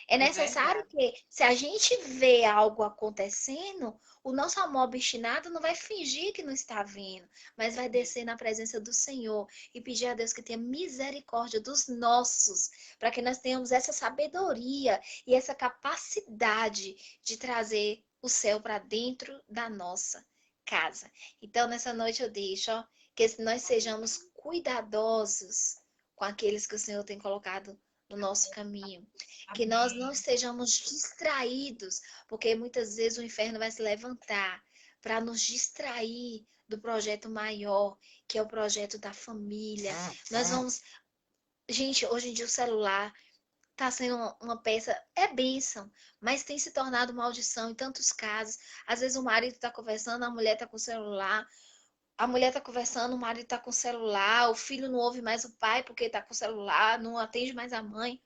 É necessário que, se a gente vê algo acontecendo, o nosso amor obstinado não vai fingir que não está vendo, mas vai descer na presença do Senhor e pedir a Deus que tenha misericórdia dos nossos, para que nós tenhamos essa sabedoria e essa capacidade de trazer o céu para dentro da nossa casa. Então, nessa noite eu deixo, ó, que nós sejamos cuidadosos com aqueles que o Senhor tem colocado no nosso caminho. Que nós não estejamos distraídos, porque muitas vezes o inferno vai se levantar para nos distrair do projeto maior, que é o projeto da família. Nós vamos. Gente, hoje em dia o celular está sendo uma peça, é bênção, mas tem se tornado maldição em tantos casos. Às vezes o marido está conversando, a mulher está com o celular. A mulher está conversando, o marido está com o celular, o filho não ouve mais o pai porque está com o celular, não atende mais a mãe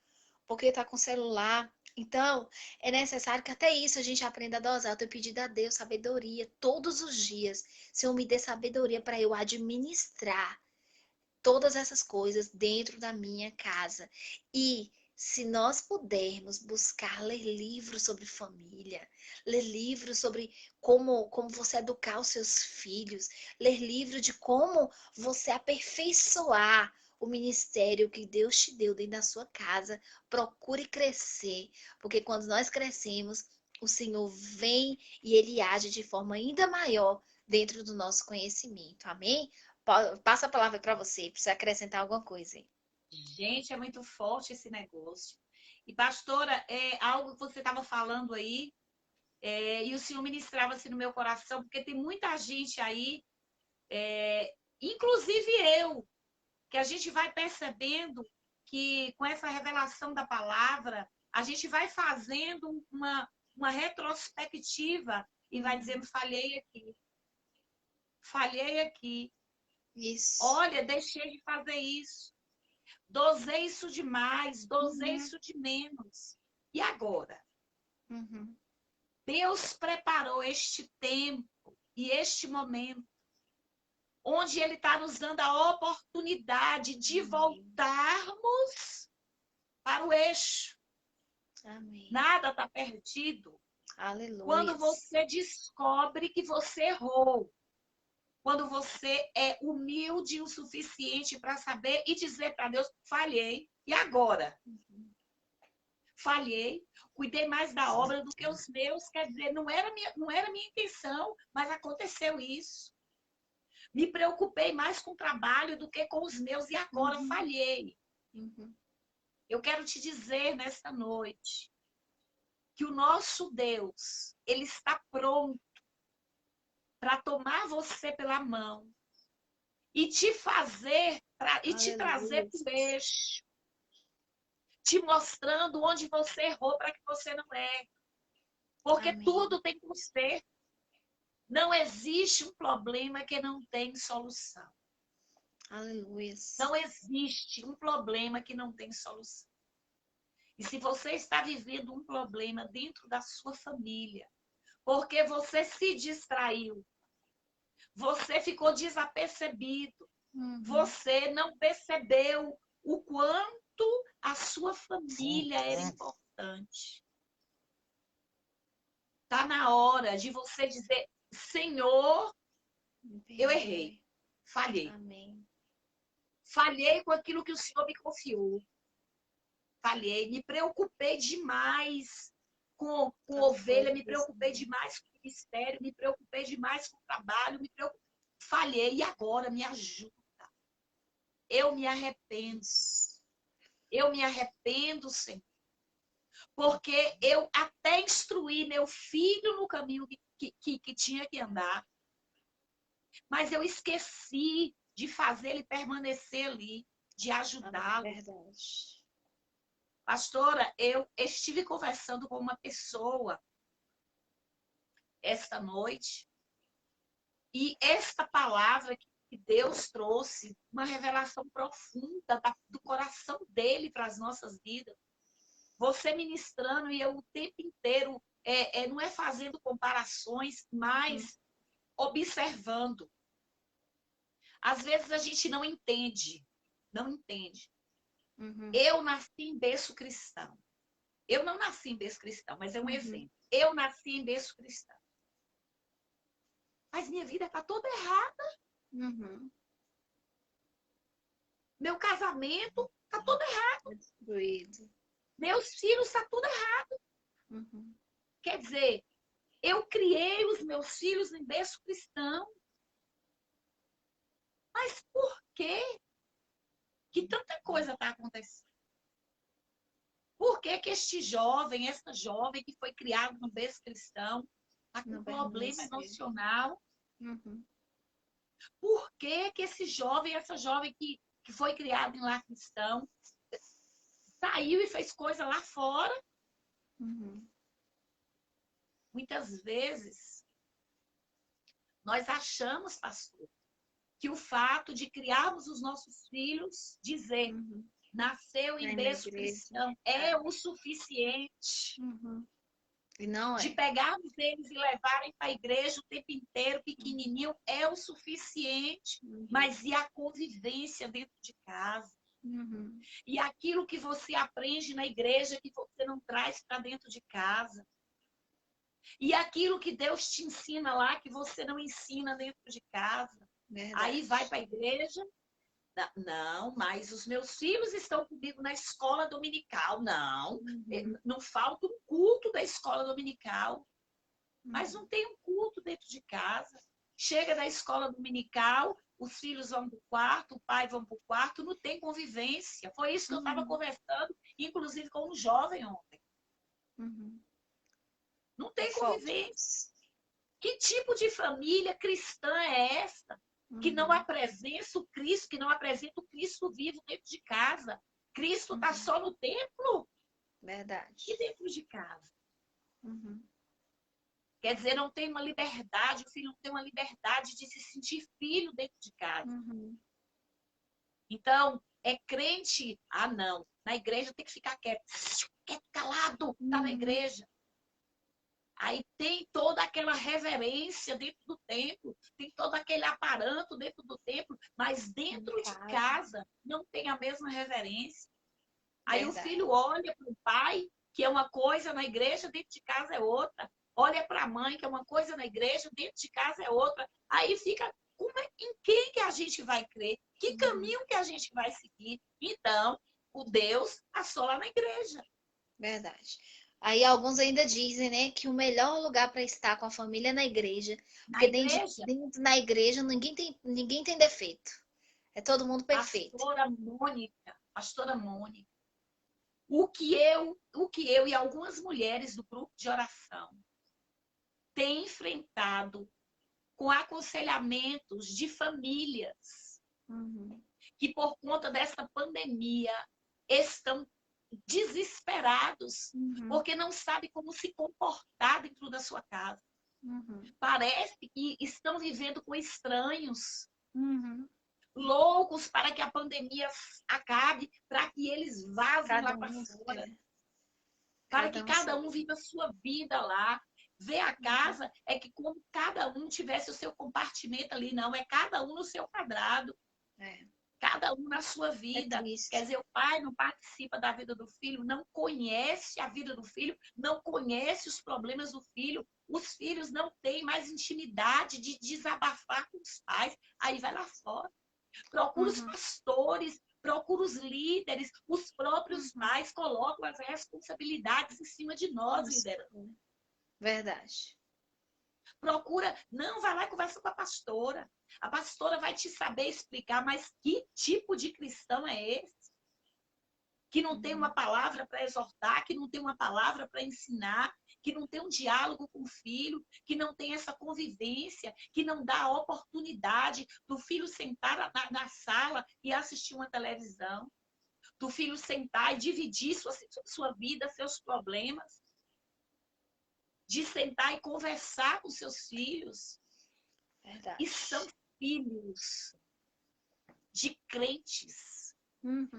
porque está com o celular. Então, é necessário que até isso a gente aprenda a dosar. Eu tenho pedido a Deus sabedoria todos os dias. Senhor, me dê sabedoria para eu administrar todas essas coisas dentro da minha casa. E se nós pudermos buscar ler livros sobre família, ler livros sobre como você educar os seus filhos, ler livro de como você aperfeiçoar o ministério que Deus te deu dentro da sua casa, procure crescer, porque quando nós crescemos, o Senhor vem e Ele age de forma ainda maior dentro do nosso conhecimento. Amém? Passa a palavra para você, precisa acrescentar alguma coisa aí. Gente, é muito forte esse negócio. E, pastora, algo que você estava falando aí, e o Senhor ministrava assim no meu coração, porque tem muita gente aí, inclusive eu, que a gente vai percebendo que com essa revelação da palavra, a gente vai fazendo uma retrospectiva e vai dizendo, falhei aqui. Isso. Olha, deixei de fazer isso. Dosei isso demais, dosei isso de menos. E agora? Deus preparou este tempo e este momento onde Ele está nos dando a oportunidade de voltarmos para o eixo. Amém. Nada está perdido. Aleluia. Quando você descobre que você errou, quando você é humilde o suficiente para saber e dizer para Deus, falhei, e agora? Falhei, cuidei mais da obra do que os meus, quer dizer, não era minha intenção, mas aconteceu isso. Me preocupei mais com o trabalho do que com os meus, e agora falhei. Eu quero te dizer nesta noite que o nosso Deus, Ele está pronto para tomar você pela mão e te fazer, e te trazer para o eixo, te mostrando onde você errou para que você não erre. Porque Amém. tudo tem conserto. Não existe um problema que não tem solução. Aleluia. Não existe um problema que não tem solução. E se você está vivendo um problema dentro da sua família, porque você se distraiu, você ficou desapercebido, você não percebeu o quanto a sua família era importante. Está na hora de você dizer, Senhor, eu errei, falhei. Amém. Falhei com aquilo que o Senhor me confiou. Falhei, me preocupei demais com ovelha, me preocupei demais com o ministério, me preocupei demais com o trabalho, falhei, e agora me ajuda. Eu me arrependo. Eu me arrependo, Senhor. Porque eu até instruí meu filho no caminho que tinha que andar. Mas eu esqueci de fazer ele permanecer ali, de ajudá-lo. Verdade. Pastora, eu estive conversando com uma pessoa esta noite e esta palavra que Deus trouxe, uma revelação profunda do coração dele para as nossas vidas. Você ministrando e eu o tempo inteiro, não é fazendo comparações, mas observando. Às vezes a gente não entende. Não entende. Eu nasci em berço cristão. Eu não nasci em berço cristão, mas é um exemplo. Eu nasci em berço cristão. Mas minha vida está toda errada. Meu casamento está todo errado. Destruído. Meus filhos estão tudo errado. Quer dizer, eu criei os meus filhos em berço cristão. Mas por quê que tanta coisa está acontecendo? Por que que este jovem, essa jovem que foi criada no berço cristão, está com um problema emocional? Por que que esse jovem, essa jovem que foi criada em lar cristão, saiu e fez coisa lá fora? Muitas vezes, nós achamos, pastor, que o fato de criarmos os nossos filhos, dizer, nasceu em berço cristão, é o suficiente. E não De é. pegarmos eles e levarem para a igreja o tempo inteiro, pequenininho, é o suficiente. Mas e a convivência dentro de casa? E aquilo que você aprende na igreja que você não traz para dentro de casa? E aquilo que Deus te ensina lá que você não ensina dentro de casa? Verdade. Aí vai para a igreja. Não, mas os meus filhos estão comigo na escola dominical. Não, não falta um culto da escola dominical. Mas não tem um culto dentro de casa. Chega da escola dominical, os filhos vão para o quarto, o pai vão para o quarto, não tem convivência. Foi isso que eu estava conversando, inclusive com um jovem ontem. Não tem convivência. Que tipo de família cristã é essa? Que não apresenta o Cristo, que não apresenta o Cristo vivo dentro de casa. Cristo está só no templo? Verdade. E dentro de casa? Quer dizer, não tem uma liberdade, o filho não tem uma liberdade de se sentir filho dentro de casa. Então, é crente, não, na igreja tem que ficar quieto, calado, tá na igreja. Aí tem toda aquela reverência dentro do templo, tem todo aquele aparato dentro do templo, mas dentro de casa não tem a mesma reverência. Aí o filho olha para o pai, que é uma coisa na igreja, dentro de casa é outra. Olha para a mãe, que é uma coisa na igreja, dentro de casa é outra. Aí fica, em quem que a gente vai crer? Que caminho que a gente vai seguir? Então, o Deus está só lá na igreja. Verdade. Aí alguns ainda dizem, né, que o melhor lugar para estar com a família é na igreja. Porque dentro na igreja ninguém tem defeito. É todo mundo perfeito. Pastora Mônica, o que eu e algumas mulheres do grupo de oração têm enfrentado com aconselhamentos de famílias que por conta dessa pandemia estão desesperados, porque não sabem como se comportar dentro da sua casa. Parece que estão vivendo com estranhos, loucos para que a pandemia acabe, para que eles vazem lá para fora, para que cada um viva a sua vida lá. Ver a casa é que como cada um tivesse o seu compartimento ali, não, é cada um no seu quadrado. Cada um na sua vida. Quer dizer, o pai não participa da vida do filho, não conhece a vida do filho, não conhece os problemas do filho. Os filhos não têm mais intimidade de desabafar com os pais. Aí vai lá fora. Procura os pastores, procura os líderes, os próprios pais colocam as responsabilidades em cima de nós, liderando. Verdade. Procura, não, vai lá e conversa com a pastora. A pastora vai te saber explicar, mas que tipo de cristão é esse? Que não tem uma palavra para exortar, que não tem uma palavra para ensinar, que não tem um diálogo com o filho, que não tem essa convivência, que não dá a oportunidade do filho sentar na sala e assistir uma televisão, do filho sentar e dividir sua vida, seus problemas, de sentar e conversar com seus filhos. Verdade. E são filhos de crentes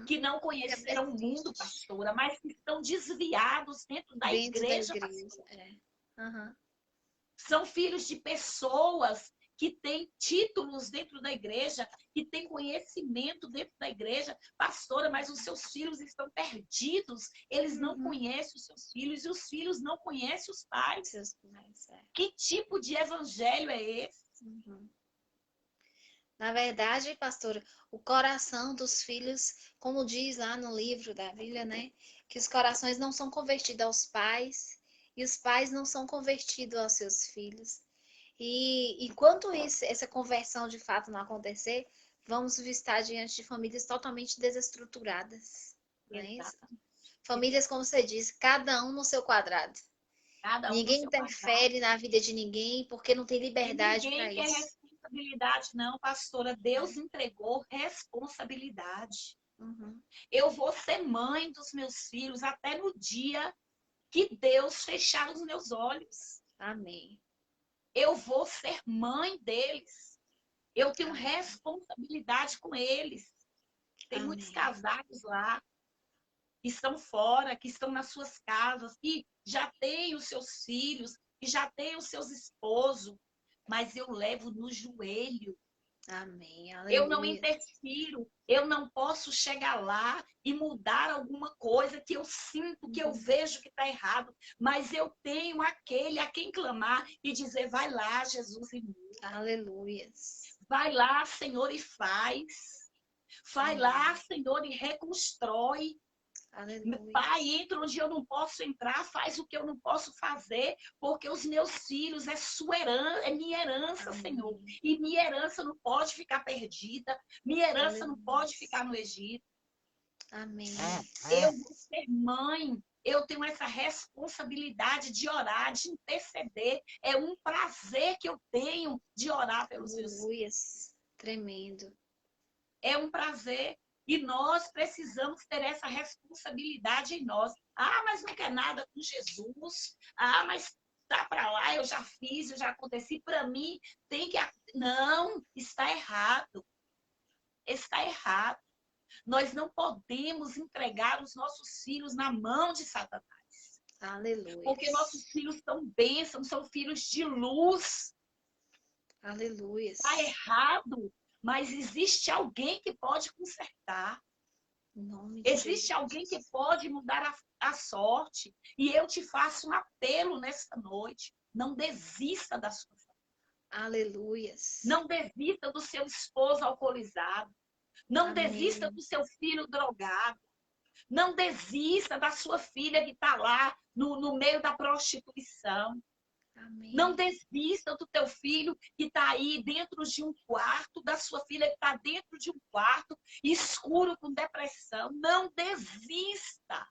que não conheceram o mundo, pastora, mas que estão desviados dentro da igreja. São filhos de pessoas que têm títulos dentro da igreja, que têm conhecimento dentro da igreja. Pastora, mas os seus filhos estão perdidos. Eles não conhecem os seus filhos e os filhos não conhecem os pais. Que tipo de evangelho é esse? Na verdade, pastora, o coração dos filhos, como diz lá no livro da Bíblia, né? Que os corações não são convertidos aos pais e os pais não são convertidos aos seus filhos. E enquanto essa conversão de fato não acontecer, vamos estar diante de famílias totalmente desestruturadas. Não é isso? Famílias, como você disse, cada um no seu quadrado. Ninguém interfere na vida de ninguém porque não tem liberdade para isso. Responsabilidade, não, pastora. Deus entregou responsabilidade. Eu vou ser mãe dos meus filhos até no dia que Deus fechar os meus olhos. Amém. Eu vou ser mãe deles. Eu tenho responsabilidade com eles. Tem muitos casados lá que estão fora, que estão nas suas casas, que já têm os seus filhos, que já têm os seus esposos, mas eu levo no joelho. Amém. Eu não interfiro, eu não posso chegar lá e mudar alguma coisa que eu sinto, que eu vejo que está errado, mas eu tenho aquele a quem clamar e dizer, vai lá, Jesus, e muda. Aleluia. Vai lá, Senhor, e faz. Vai lá, Senhor, e reconstrói. Aleluia. Pai, entra onde eu não posso entrar, faz o que eu não posso fazer, porque os meus filhos é minha herança, Senhor. E minha herança não pode ficar perdida, minha herança não pode ficar no Egito. Amém. Eu vou ser mãe, eu tenho essa responsabilidade de orar, de interceder. É um prazer que eu tenho de orar pelos meus filhos. Tremendo. É um prazer. E nós precisamos ter essa responsabilidade em nós. Ah, mas não quer nada com Jesus. Ah, mas tá para lá, eu já fiz, eu já aconteci. Para mim, tem que... Não, está errado. Está errado. Nós não podemos entregar os nossos filhos na mão de Satanás. Aleluia. Porque nossos filhos são bênçãos, são filhos de luz. Aleluia. Está errado. Mas existe alguém que pode consertar. Existe alguém que pode mudar a sorte. E eu te faço um apelo nesta noite. Não desista da sua família. Aleluia. Não desista do seu esposo alcoolizado. Não desista do seu filho drogado. Não desista da sua filha que está lá no meio da prostituição. Amém. Não desista do teu filho que está aí dentro de um quarto, da sua filha que está dentro de um quarto, escuro, com depressão. Não desista.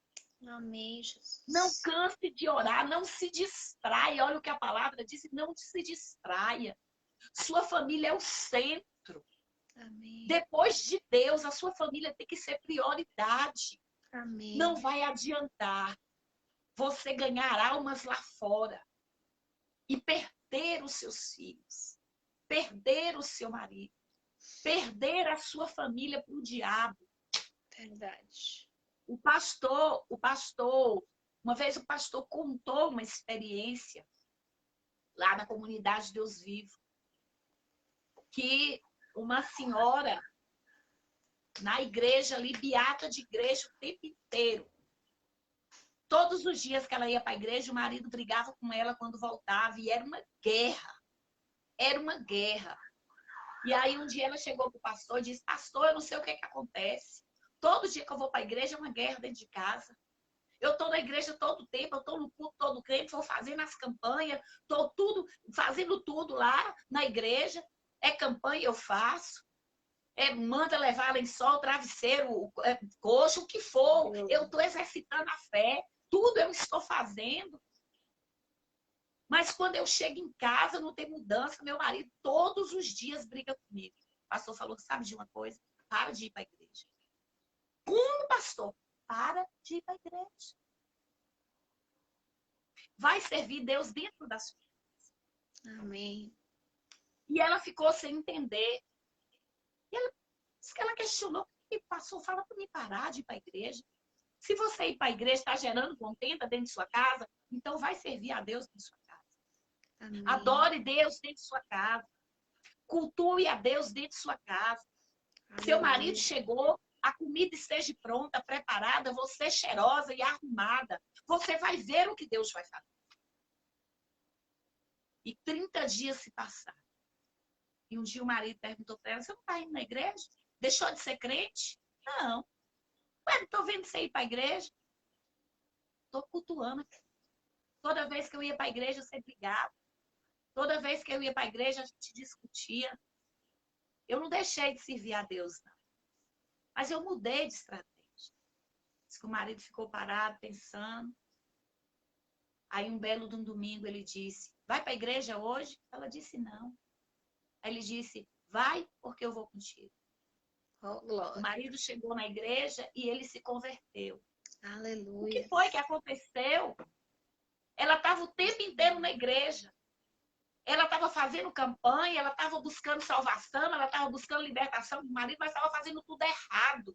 Amém, Jesus. Não canse de orar, não se distraia. Olha o que a palavra diz, não se distraia. Sua família é o centro. Amém. Depois de Deus, a sua família tem que ser prioridade. Amém. Não vai adiantar você ganhar almas lá fora e perder os seus filhos, perder o seu marido, perder a sua família para o diabo. Verdade. Uma vez o pastor contou uma experiência lá na comunidade Deus Vivo, que uma senhora na igreja ali, beata de igreja o tempo inteiro. Todos os dias que ela ia para a igreja, o marido brigava com ela quando voltava, e era uma guerra. Era uma guerra. E aí um dia ela chegou para o pastor e disse: pastor, eu não sei o que acontece. Todo dia que eu vou para a igreja é uma guerra dentro de casa. Eu estou na igreja todo o tempo, eu estou no culto todo tempo, vou fazendo as campanhas, estou fazendo tudo lá na igreja. É campanha, eu faço. Manda levar lençol, travesseiro, coxo, o que for. Eu estou exercitando a fé. Tudo eu estou fazendo. Mas quando eu chego em casa, não tem mudança. Meu marido todos os dias briga comigo. O pastor falou: sabe de uma coisa? Para de ir para a igreja. Como, pastor? Para de ir para a igreja. Vai servir Deus dentro da sua casa. Amém. E ela ficou sem entender. E ela disse que ela questionou: e pastor, fala para mim parar de ir para a igreja. Se você ir para a igreja, está gerando contenta dentro de sua casa, então vai servir a Deus dentro de sua casa. Amém. Adore Deus dentro de sua casa. Cultue a Deus dentro de sua casa. Aleluia. Seu marido chegou, a comida esteja pronta, preparada, você cheirosa e arrumada. Você vai ver o que Deus vai fazer. E 30 dias se passaram. E um dia o marido perguntou para ela: você não está indo na igreja? Deixou de ser crente? Não. Ué, não estou vendo você ir para a igreja. Estou cultuando. Toda vez que eu ia para a igreja, você brigava. Toda vez que eu ia para a igreja, a gente discutia. Eu não deixei de servir a Deus, não. Mas eu mudei de estratégia. Diz que o marido ficou parado, pensando. Aí, um belo de um domingo, ele disse: vai para a igreja hoje? Ela disse: não. Aí ele disse: vai, porque eu vou contigo. Oh, o marido chegou na igreja e ele se converteu. Aleluia. O que foi que aconteceu? Ela estava o tempo inteiro na igreja. Ela estava fazendo campanha, ela estava buscando salvação, ela estava buscando libertação do marido, mas estava fazendo tudo errado.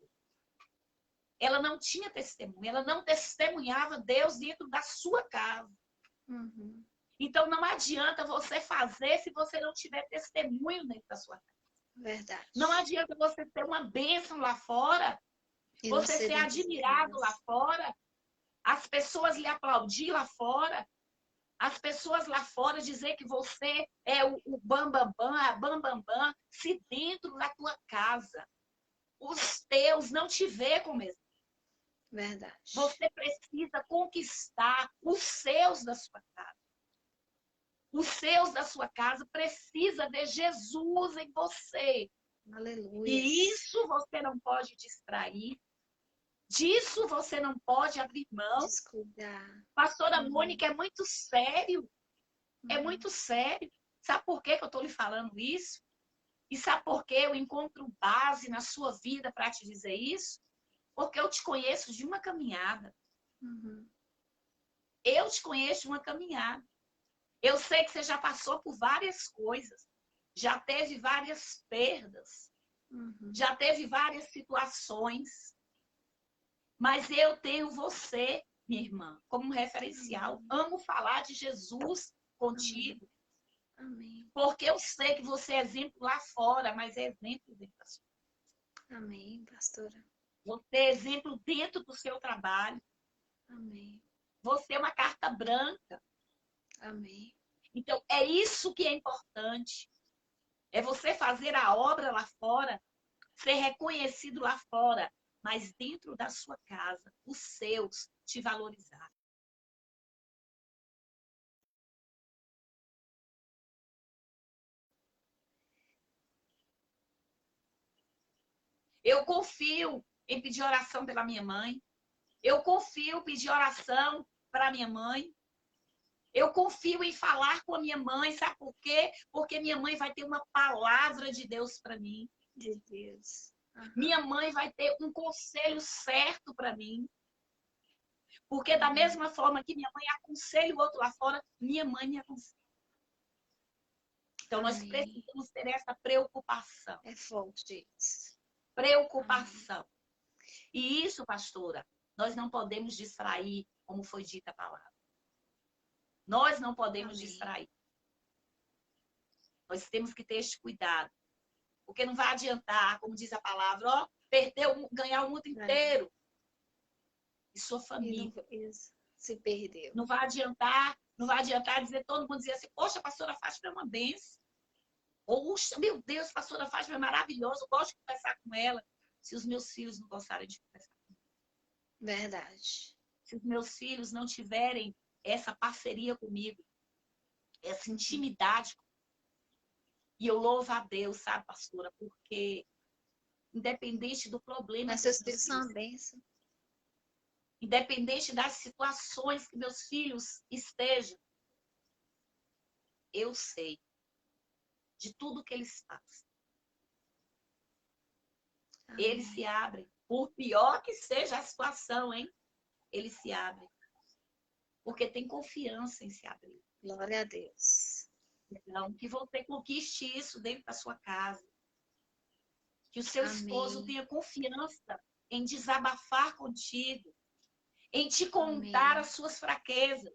Ela não tinha testemunho, ela não testemunhava Deus dentro da sua casa. Uhum. Então não adianta você fazer se você não tiver testemunho dentro da sua casa. Verdade. Não adianta você ter uma bênção lá fora, E você ser admirado lá fora, as pessoas lhe aplaudir lá fora, as pessoas lá fora dizer que você é o bambambam, a bambambam, se dentro da tua casa os teus não te vê como exemplo. Verdade. Você precisa conquistar os seus da sua casa. Os seus da sua casa precisa ver Jesus em você. Aleluia. E isso você não pode distrair. Disso você não pode abrir mão. Descuidar. Pastora Mônica, é muito sério. É muito sério. Sabe por que eu estou lhe falando isso? E sabe por que eu encontro base na sua vida para te dizer isso? Porque eu te conheço de uma caminhada. Eu te conheço de uma caminhada. Eu sei que você já passou por várias coisas. Já teve várias perdas. Já teve várias situações. Mas eu tenho você, minha irmã, como referencial. Amo falar de Jesus contigo. Amém. Porque eu sei que você é exemplo lá fora, mas é exemplo dentro da sua casa. Amém, pastora. Você é exemplo dentro do seu trabalho. Amém. Você é uma carta branca. Amém. Então, é isso que é importante. É você fazer a obra lá fora, ser reconhecido lá fora, mas dentro da sua casa, os seus te valorizar. Eu confio em pedir oração pela minha mãe. Eu confio em pedir oração para minha mãe. Eu confio em falar com a minha mãe, sabe por quê? Porque minha mãe vai ter uma palavra de Deus para mim. De Deus. Minha mãe vai ter um conselho certo para mim. Porque da mesma forma que minha mãe aconselha o outro lá fora, minha mãe me aconselha. Então, nós precisamos ter essa preocupação. É forte isso. Preocupação. E isso, pastora, nós não podemos distrair, como foi dita a palavra. Nós não podemos distrair. Nós temos que ter esse cuidado. Porque não vai adiantar, como diz a palavra, ó, ganhar o mundo inteiro. E sua família. Se perdeu. Não vai adiantar dizer, todo mundo dizer assim, poxa, a pastora Fátima é uma bênção. Poxa, meu Deus, a pastora Fátima é maravilhosa, eu gosto de conversar com ela. Se os meus filhos não gostarem de conversar comigo. Verdade. Se os meus filhos não tiverem essa parceria comigo, essa intimidade. E eu louvo a Deus, sabe, pastora? Porque independente do problema... Mas seus filhos são uma bênção. Independente das situações que meus filhos estejam, eu sei de tudo que eles fazem. Eles se abrem. Por pior que seja a situação, hein? Eles se abrem. Porque tem confiança em se abrir. Glória a Deus. Então, que você conquiste isso dentro da sua casa. Que o seu esposo tenha confiança em desabafar contigo. Em te contar as suas fraquezas.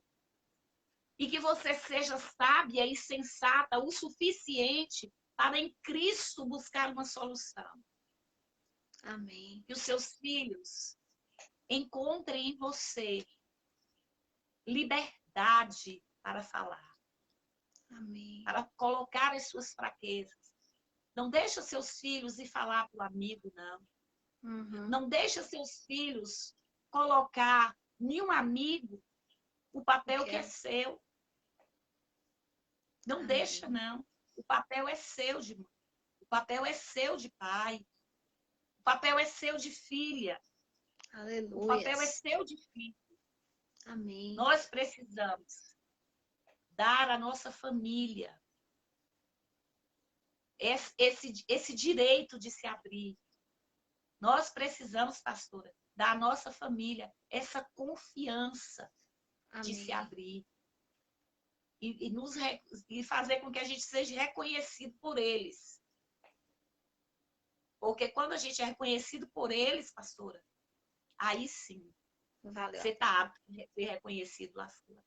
E que você seja sábia e sensata o suficiente para em Cristo buscar uma solução. Amém. Que os seus filhos encontrem em você liberdade para falar. Amém. Para colocar as suas fraquezas. Não deixa seus filhos ir falar para o amigo, não. Não deixa seus filhos colocar nenhum amigo o papel que é seu. Não deixa, não. O papel é seu de mãe. O papel é seu de pai. O papel é seu de filha. Aleluia. O papel é seu de filho. Amém. Nós precisamos dar à nossa família esse direito de se abrir. Nós precisamos, pastora, dar à nossa família essa confiança de se abrir. E fazer com que a gente seja reconhecido por eles. Porque quando a gente é reconhecido por eles, pastora, aí sim, você está apto a ser reconhecido lá fora.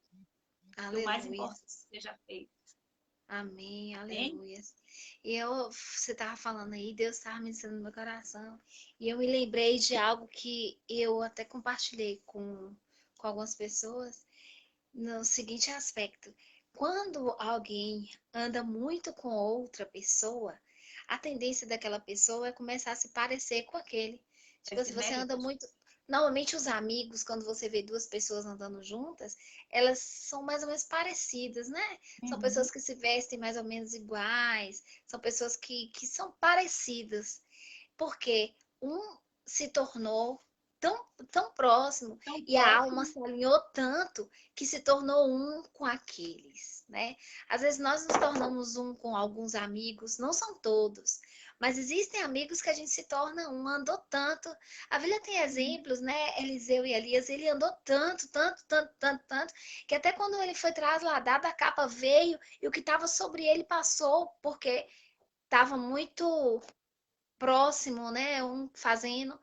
O mais importante seja feito. Amém, aleluia. E você estava falando aí, Deus estava me ensinando no meu coração. E eu me lembrei de algo que eu até compartilhei com algumas pessoas no seguinte aspecto. Quando alguém anda muito com outra pessoa, a tendência daquela pessoa é começar a se parecer com aquele. Tipo, se você anda muito... Normalmente os amigos, quando você vê duas pessoas andando juntas, elas são mais ou menos parecidas, né? São pessoas que se vestem mais ou menos iguais, são pessoas que são parecidas. Porque um se tornou tão próximo e a alma se alinhou tanto que se tornou um com aqueles, né? Às vezes nós nos tornamos um com alguns amigos, não são todos, mas existem amigos que a gente se torna um, andou tanto. A Bíblia tem exemplos, né? Eliseu e Elias, ele andou tanto, que até quando ele foi trasladado, a capa veio e o que estava sobre ele passou, porque estava muito próximo, né? Um fazendo,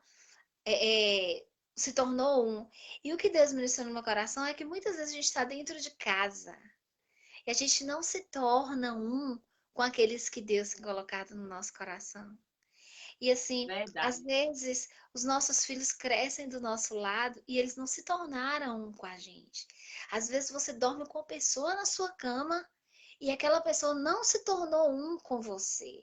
se tornou um. E o que Deus me ensinou no meu coração é que muitas vezes a gente está dentro de casa e a gente não se torna um com aqueles que Deus tem colocado no nosso coração. E assim, às vezes, os nossos filhos crescem do nosso lado e eles não se tornaram um com a gente. Às vezes você dorme com uma pessoa na sua cama e aquela pessoa não se tornou um com você.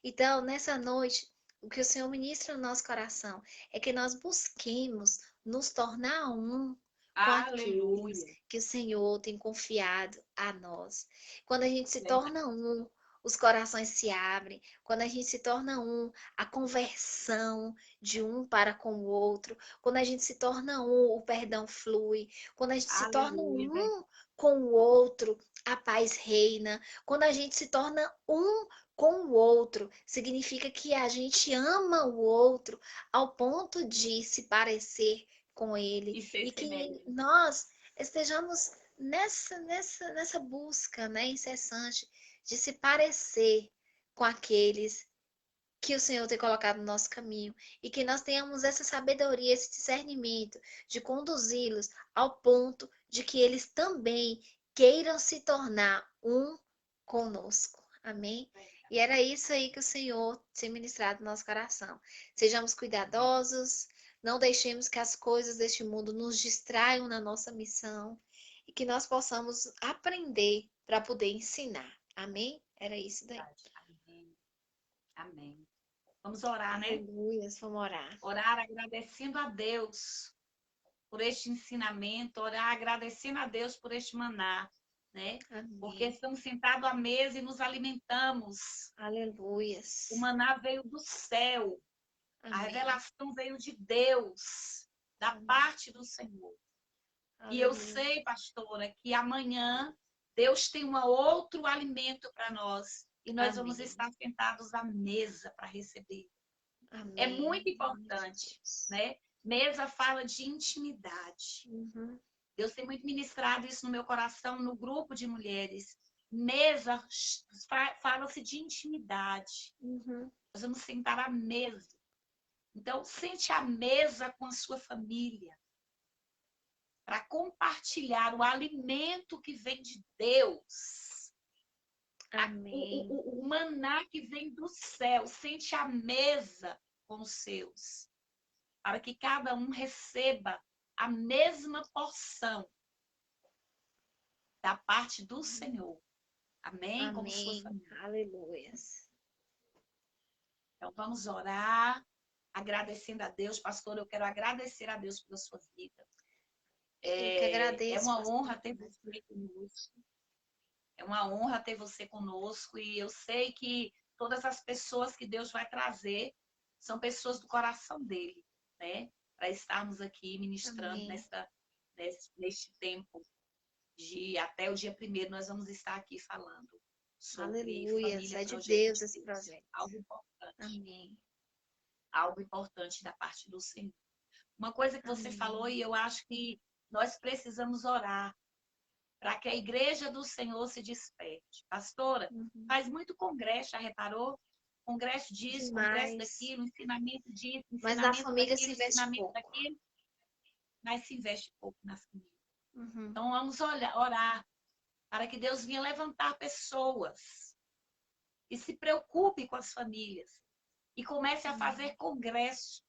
Então, nessa noite, o que o Senhor ministra no nosso coração é que nós busquemos nos tornar um com aqueles que o Senhor tem confiado a nós. Quando a gente se torna um, os corações se abrem. Quando a gente se torna um, a conversão de um para com o outro. Quando a gente se torna um, o perdão flui. Quando a gente se torna um, com o outro, a paz reina. Quando a gente se torna um com o outro, significa que a gente ama o outro ao ponto de se parecer com ele e que nós estejamos nessa busca, né, incessante de se parecer com aqueles que o Senhor tem colocado no nosso caminho e que nós tenhamos essa sabedoria, esse discernimento de conduzi-los ao ponto de que eles também queiram se tornar um conosco. Amém? E era isso aí que o Senhor tem ministrado no nosso coração. Sejamos cuidadosos, não deixemos que as coisas deste mundo nos distraiam na nossa missão e que nós possamos aprender para poder ensinar. Amém? Era isso daí. Amém. Amém. Vamos orar, né? Aleluia, vamos orar. Orar agradecendo a Deus por este ensinamento, orar agradecendo a Deus por este maná, né? Amém. Porque estamos sentados à mesa e nos alimentamos. Aleluia. O maná veio do céu. Amém. A revelação veio de Deus, da Amém. parte do Senhor. Aleluia. E eu sei, pastora, que amanhã Deus tem um outro alimento para nós. E nós vamos estar sentados à mesa para receber. Amém. É muito importante, né? Mesa fala de intimidade. Uhum. Deus tem muito ministrado isso no meu coração, no grupo de mulheres. Mesa fala-se de intimidade. Uhum. Nós vamos sentar à mesa. Então, sente à mesa com a sua família para compartilhar o alimento que vem de Deus. Amém. O maná que vem do céu. Sente à mesa com os seus, para que cada um receba a mesma porção da parte do Senhor. Amém? Como sua família. Aleluia. Então, vamos orar, agradecendo a Deus. Pastor, eu quero agradecer a Deus pela sua vida. Eu que agradeço, é uma pastor. honra ter você conosco. É uma honra ter você conosco. E eu sei que todas as pessoas que Deus vai trazer são pessoas do coração dele, né? Para estarmos aqui ministrando neste tempo. Até o dia 1º, nós vamos estar aqui falando sobre Aleluia, família, é de Deus esse projeto. Algo importante. Amém. Algo importante da parte do Senhor. Uma coisa que você falou, e eu acho que nós precisamos orar para que a igreja do Senhor se desperte. Pastora, faz muito congresso, já reparou? Congresso disso, congresso daquilo, ensinamento disso, mas ensinamento na família daquilo, se investe ensinamento pouco. daquilo. Mas se investe pouco na família. Uhum. Então, vamos orar para que Deus venha levantar pessoas e se preocupe com as famílias e comece a fazer congresso,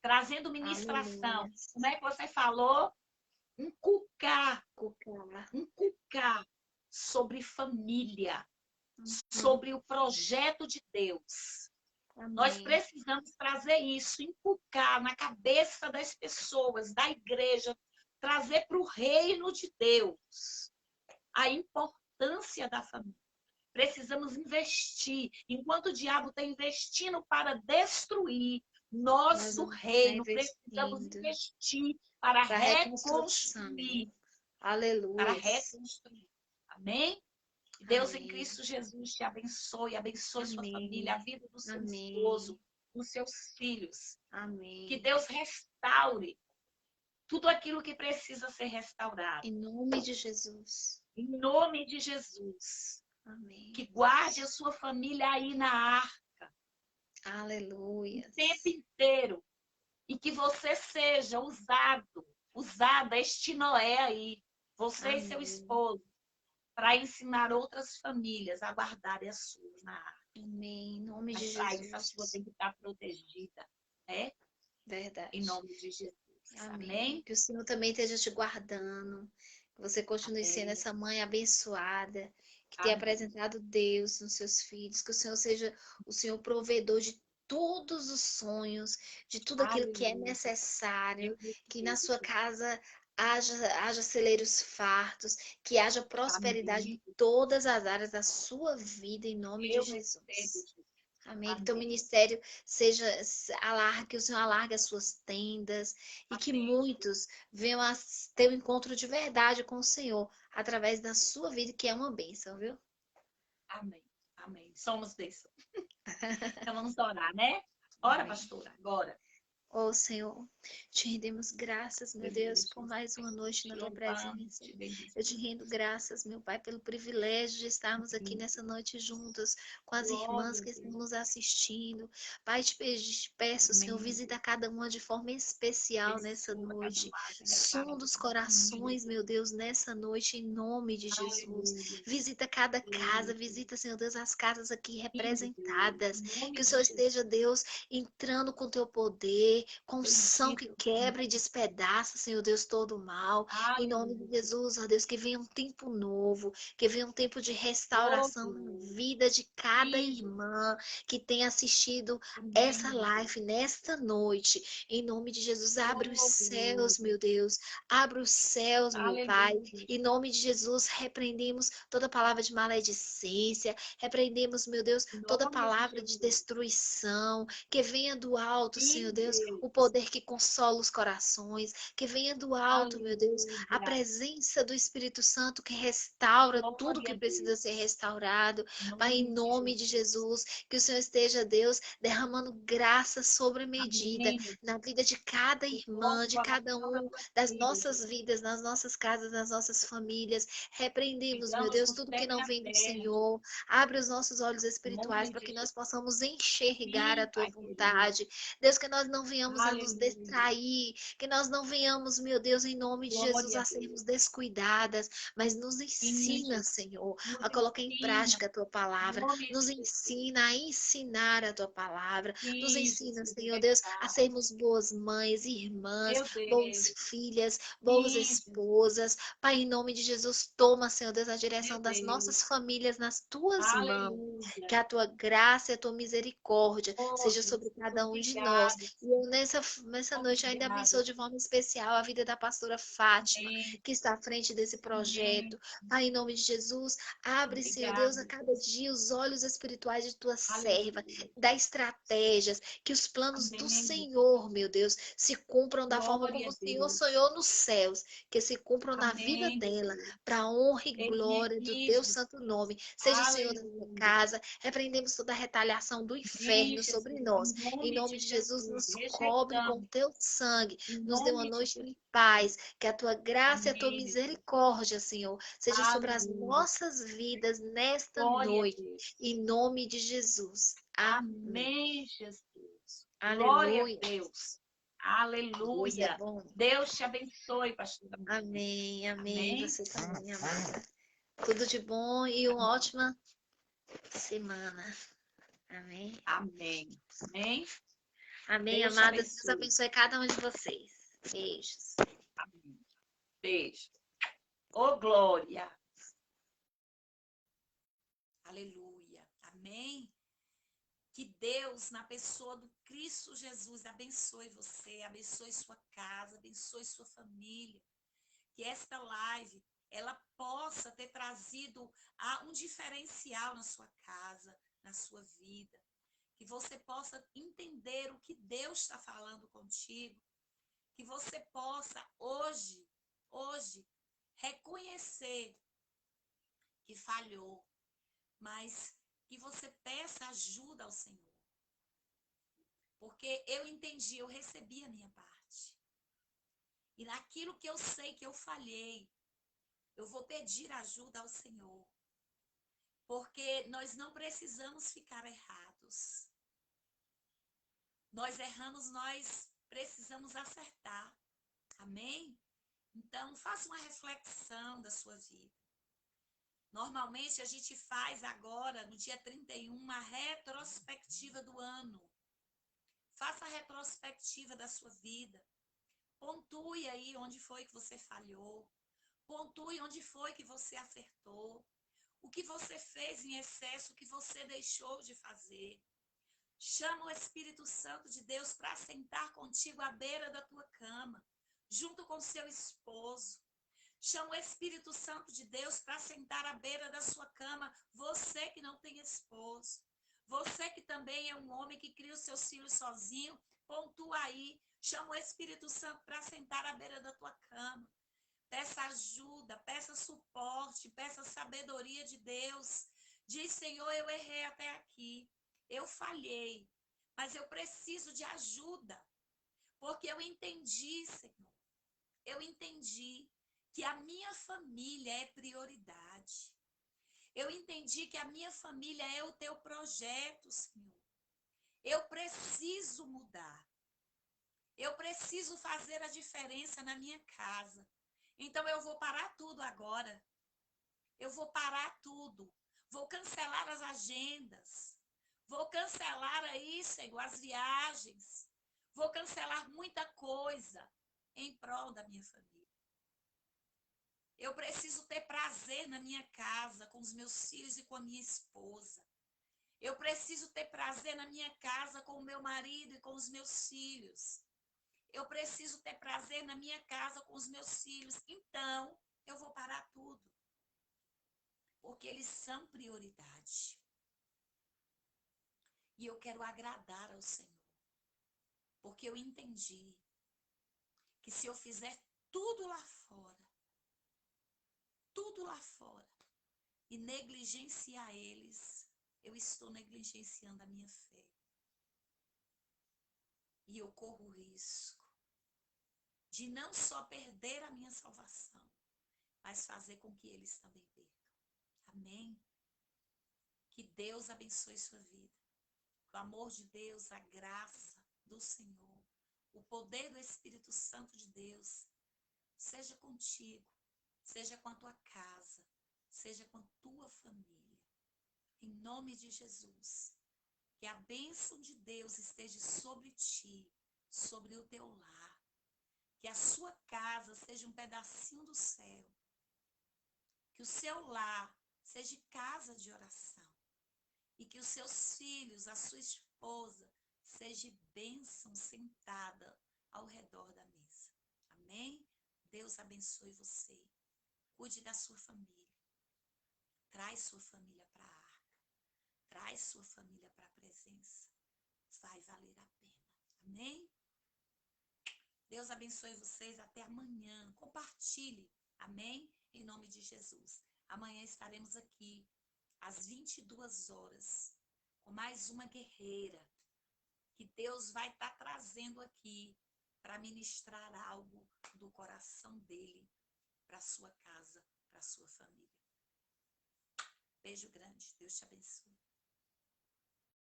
trazendo ministração. Aleluia. Como é que você falou? Inculcar sobre família, sobre o projeto de Deus. Amém. Nós precisamos trazer isso, inculcar na cabeça das pessoas, da igreja, trazer para o reino de Deus a importância da família. Precisamos investir. Enquanto o diabo está investindo para destruir nosso reino, precisamos investir para reconstruir. Aleluia. Para reconstruir. Amém? Deus Amém. em Cristo Jesus te abençoe, abençoe Amém. sua família, a vida do seu Amém. esposo, dos seus filhos. Amém. Que Deus restaure tudo aquilo que precisa ser restaurado. Em nome de Jesus. Em nome de Jesus. Amém. Que guarde a sua família aí na arca. Aleluia. O tempo inteiro. E que você seja usada, este Noé aí, você Amém. e seu esposo, para ensinar outras famílias a guardarem as suas na arca. Amém. Em nome de Mas Jesus. isso, a sua tem que estar protegida, né? Verdade. Em nome de Jesus. Amém. Amém? Que o Senhor também esteja te guardando. Que você continue sendo essa mãe abençoada, que tem apresentado Deus nos seus filhos. Que o Senhor seja o Senhor provedor de todos os sonhos, de tudo aquilo que é necessário. Que na sua casa haja celeiros fartos, que haja prosperidade em todas as áreas da sua vida, em nome de Jesus. Amém. Que teu ministério que o Senhor alargue as suas tendas e que muitos venham a ter um encontro de verdade com o Senhor através da sua vida, que é uma bênção, viu? Amém. Amém. Somos bênçãos. Então vamos orar, né? Ora, Amém. pastora, agora. Ó Senhor, te rendemos graças, meu Deus, por mais uma noite na Te tua louvamos, presença. te bendizemos. Eu te rendo graças, meu Pai, pelo privilégio de estarmos aqui nessa noite juntas com as irmãs Glória a que estão Deus. nos assistindo. Pai, te peço, Senhor, Amém. visita cada uma de forma especial nessa Abençoa cada noite. laje, declara Sonda os a família. corações, meu Deus, nessa noite, em nome de Jesus. Aleluia. Visita cada casa, Glória. visita, Senhor Deus, as casas aqui Sim, representadas. Deus. Em nome Que o de Senhor Jesus. esteja, Deus, entrando com teu poder, com unção que Bendito. quebra e despedaça, Senhor Deus, todo o mal. Em nome de Aleluia. Jesus, ó Deus, que venha um tempo novo, que venha um tempo de Oh, restauração na glória. vida de cada Sim, irmã que tem assistido essa amém. live nesta noite. Em nome de Jesus, abre os Oh, céus, glória. meu Deus. Abre os céus, meu Pai. Aleluia. Em nome de Jesus, repreendemos toda palavra de maledicência. Repreendemos, meu Deus, Em toda nome de palavra de Jesus. destruição. Que venha do alto, Senhor Sim, Deus, o Deus. poder que consola os corações. Que venha do alto, meu Deus, a Aleluia. presença do Espírito Santo que restaura tudo Glória que a precisa Deus. ser restaurado. Em Pai, em nome de nome de Jesus. Jesus, que o Senhor esteja, Deus, derramando graça sobre medida Amém. na vida de cada Eu coloco irmã, o de cada coração da um tua das filha, nossas Deus. vidas, nas nossas casas, nas nossas famílias. Repreendemos, meu Ligamos Deus, no tudo céu que e não na vem do terra, Deus. Senhor. Abre os nossos olhos Em espirituais nome para de que nós Jesus. possamos enxergar a Sim, tua Pai querido. vontade. Deus, que nós não venhamos a nos Aleluia. distrair, que nós não venhamos, meu Deus, em nome de Jesus, Glória a a Deus. sermos descuidadas, mas nos Sim, ensina, Jesus. Senhor, Nos a colocar em ensina. prática a tua Em palavra, nome nos de Jesus. ensina a ensinar a tua palavra, nos Sim, ensina, Jesus. Senhor Deus, a Verdade. sermos boas mães, irmãs, Meu boas Deus. filhas, boas Sim, Jesus. esposas. Pai, em nome de Jesus, toma, Senhor Deus, a Meu direção das Deus. nossas famílias nas tuas mãos. Aleluia. Que a tua graça e a tua misericórdia Oh, seja sobre Jesus. cada um de nós. Obrigada. E eu nessa noite ainda Obrigada. abençoo de forma especial a vida da pastora Fátima, Amém. que está à frente desse Amém. projeto. Pai, em nome de Jesus, abre, Senhor Deus, a Obrigada. cada dia os olhos espirituais de tua serva, Aleluia. dá estratégias, que os planos do Amém. Senhor, meu Deus, se cumpram da forma Glória como a o Senhor Deus. sonhou nos céus, que se cumpram na vida Amém, dela, Jesus. para a honra e Eis-me glória do aqui, teu Jesus. santo nome. Seja o Senhor da sua Aleluia. casa, repreendemos toda a retaliação do Amém, inferno sobre Jesus. nós. Em Em nome nome de de Jesus, Jesus. nos cobre com Rejeitamos. teu sangue, Em nos dê uma nome de noite em Jesus. paz, que a tua graça e a tua Amém, meu Deus. misericórdia, Senhor, seja sobre as Aleluia. nossas vidas nesta Glória a noite, Deus. em nome de Jesus. Amém. Amém, Jesus. Glória a Aleluia. Deus. Deus é Aleluia. bom. Deus te abençoe, pastor. Amém, amém. Amém? Você também, amada. Tudo de bom e uma ótima semana. Amém. Amém. Amém. Amém, Deus te amadas. Deus abençoe. abençoe cada um de vocês. Beijos. Amém. Beijo. Ô, glória. Aleluia. Amém. Que Deus, na pessoa do Cristo Jesus, abençoe você, abençoe sua casa, abençoe sua família. Que esta live, ela possa ter trazido um diferencial na sua casa, na sua vida. Que você possa entender o que Deus está falando contigo. Que você possa, hoje, reconhecer que falhou, mas que você peça ajuda ao Senhor. Porque eu entendi, eu recebi a minha parte. E naquilo que eu sei que eu falhei, eu vou pedir ajuda ao Senhor. Porque nós não precisamos ficar errados. Nós erramos, nós precisamos acertar. Amém? Então, faça uma reflexão da sua vida. Normalmente, a gente faz agora, no dia 31, uma retrospectiva do ano. Faça a retrospectiva da sua vida. Pontue aí onde foi que você falhou. Pontue onde foi que você acertou. O que você fez em excesso, o que você deixou de fazer. Chama o Espírito Santo de Deus para sentar contigo à beira da tua cama, junto com seu esposo. Chama o Espírito Santo de Deus para sentar à beira da sua cama, você que não tem esposo. Você que também é um homem que cria os seus filhos sozinho, pontua aí. Chama o Espírito Santo para sentar à beira da tua cama. Peça ajuda, peça suporte, peça sabedoria de Deus. Diz, Senhor, eu errei até aqui. Eu falhei, mas eu preciso de ajuda. Porque eu entendi, Senhor. Eu entendi que a minha família é prioridade. Eu entendi que a minha família é o teu projeto, Senhor. Eu preciso mudar. Eu preciso fazer a diferença na minha casa. Então eu vou parar tudo agora. Eu vou parar tudo. Vou cancelar as agendas. Vou cancelar aí, Senhor, as viagens. Vou cancelar muita coisa em prol da minha família. Eu preciso ter prazer na minha casa, com os meus filhos e com a minha esposa. Eu preciso ter prazer na minha casa com o meu marido e com os meus filhos. Eu preciso ter prazer na minha casa com os meus filhos. Então, eu vou parar tudo. Porque eles são prioridade. E eu quero agradar ao Senhor. Porque eu entendi que se eu fizer tudo lá fora, e negligenciar eles, eu estou negligenciando a minha fé. E eu corro o risco de não só perder a minha salvação, mas fazer com que eles também percam. Amém? Que Deus abençoe sua vida. O amor de Deus, a graça do Senhor, o poder do Espírito Santo de Deus, seja contigo, seja com a tua casa, seja com a tua família. Em nome de Jesus. Que a bênção de Deus esteja sobre ti, sobre o teu lar. Que a sua casa seja um pedacinho do céu. Que o seu lar seja casa de oração. E que os seus filhos, a sua esposa, seja bênção sentada ao redor da mesa. Amém? Deus abençoe você. Cuide da sua família. Traz sua família para a arca. Traz sua família para a presença. Vai valer a pena. Amém? Deus abençoe vocês. Até amanhã. Compartilhe. Amém? Em nome de Jesus. Amanhã estaremos aqui às 22 horas com mais uma guerreira que Deus vai estar trazendo aqui para ministrar algo do coração dele para sua casa, para sua família. Beijo grande. Deus te abençoe.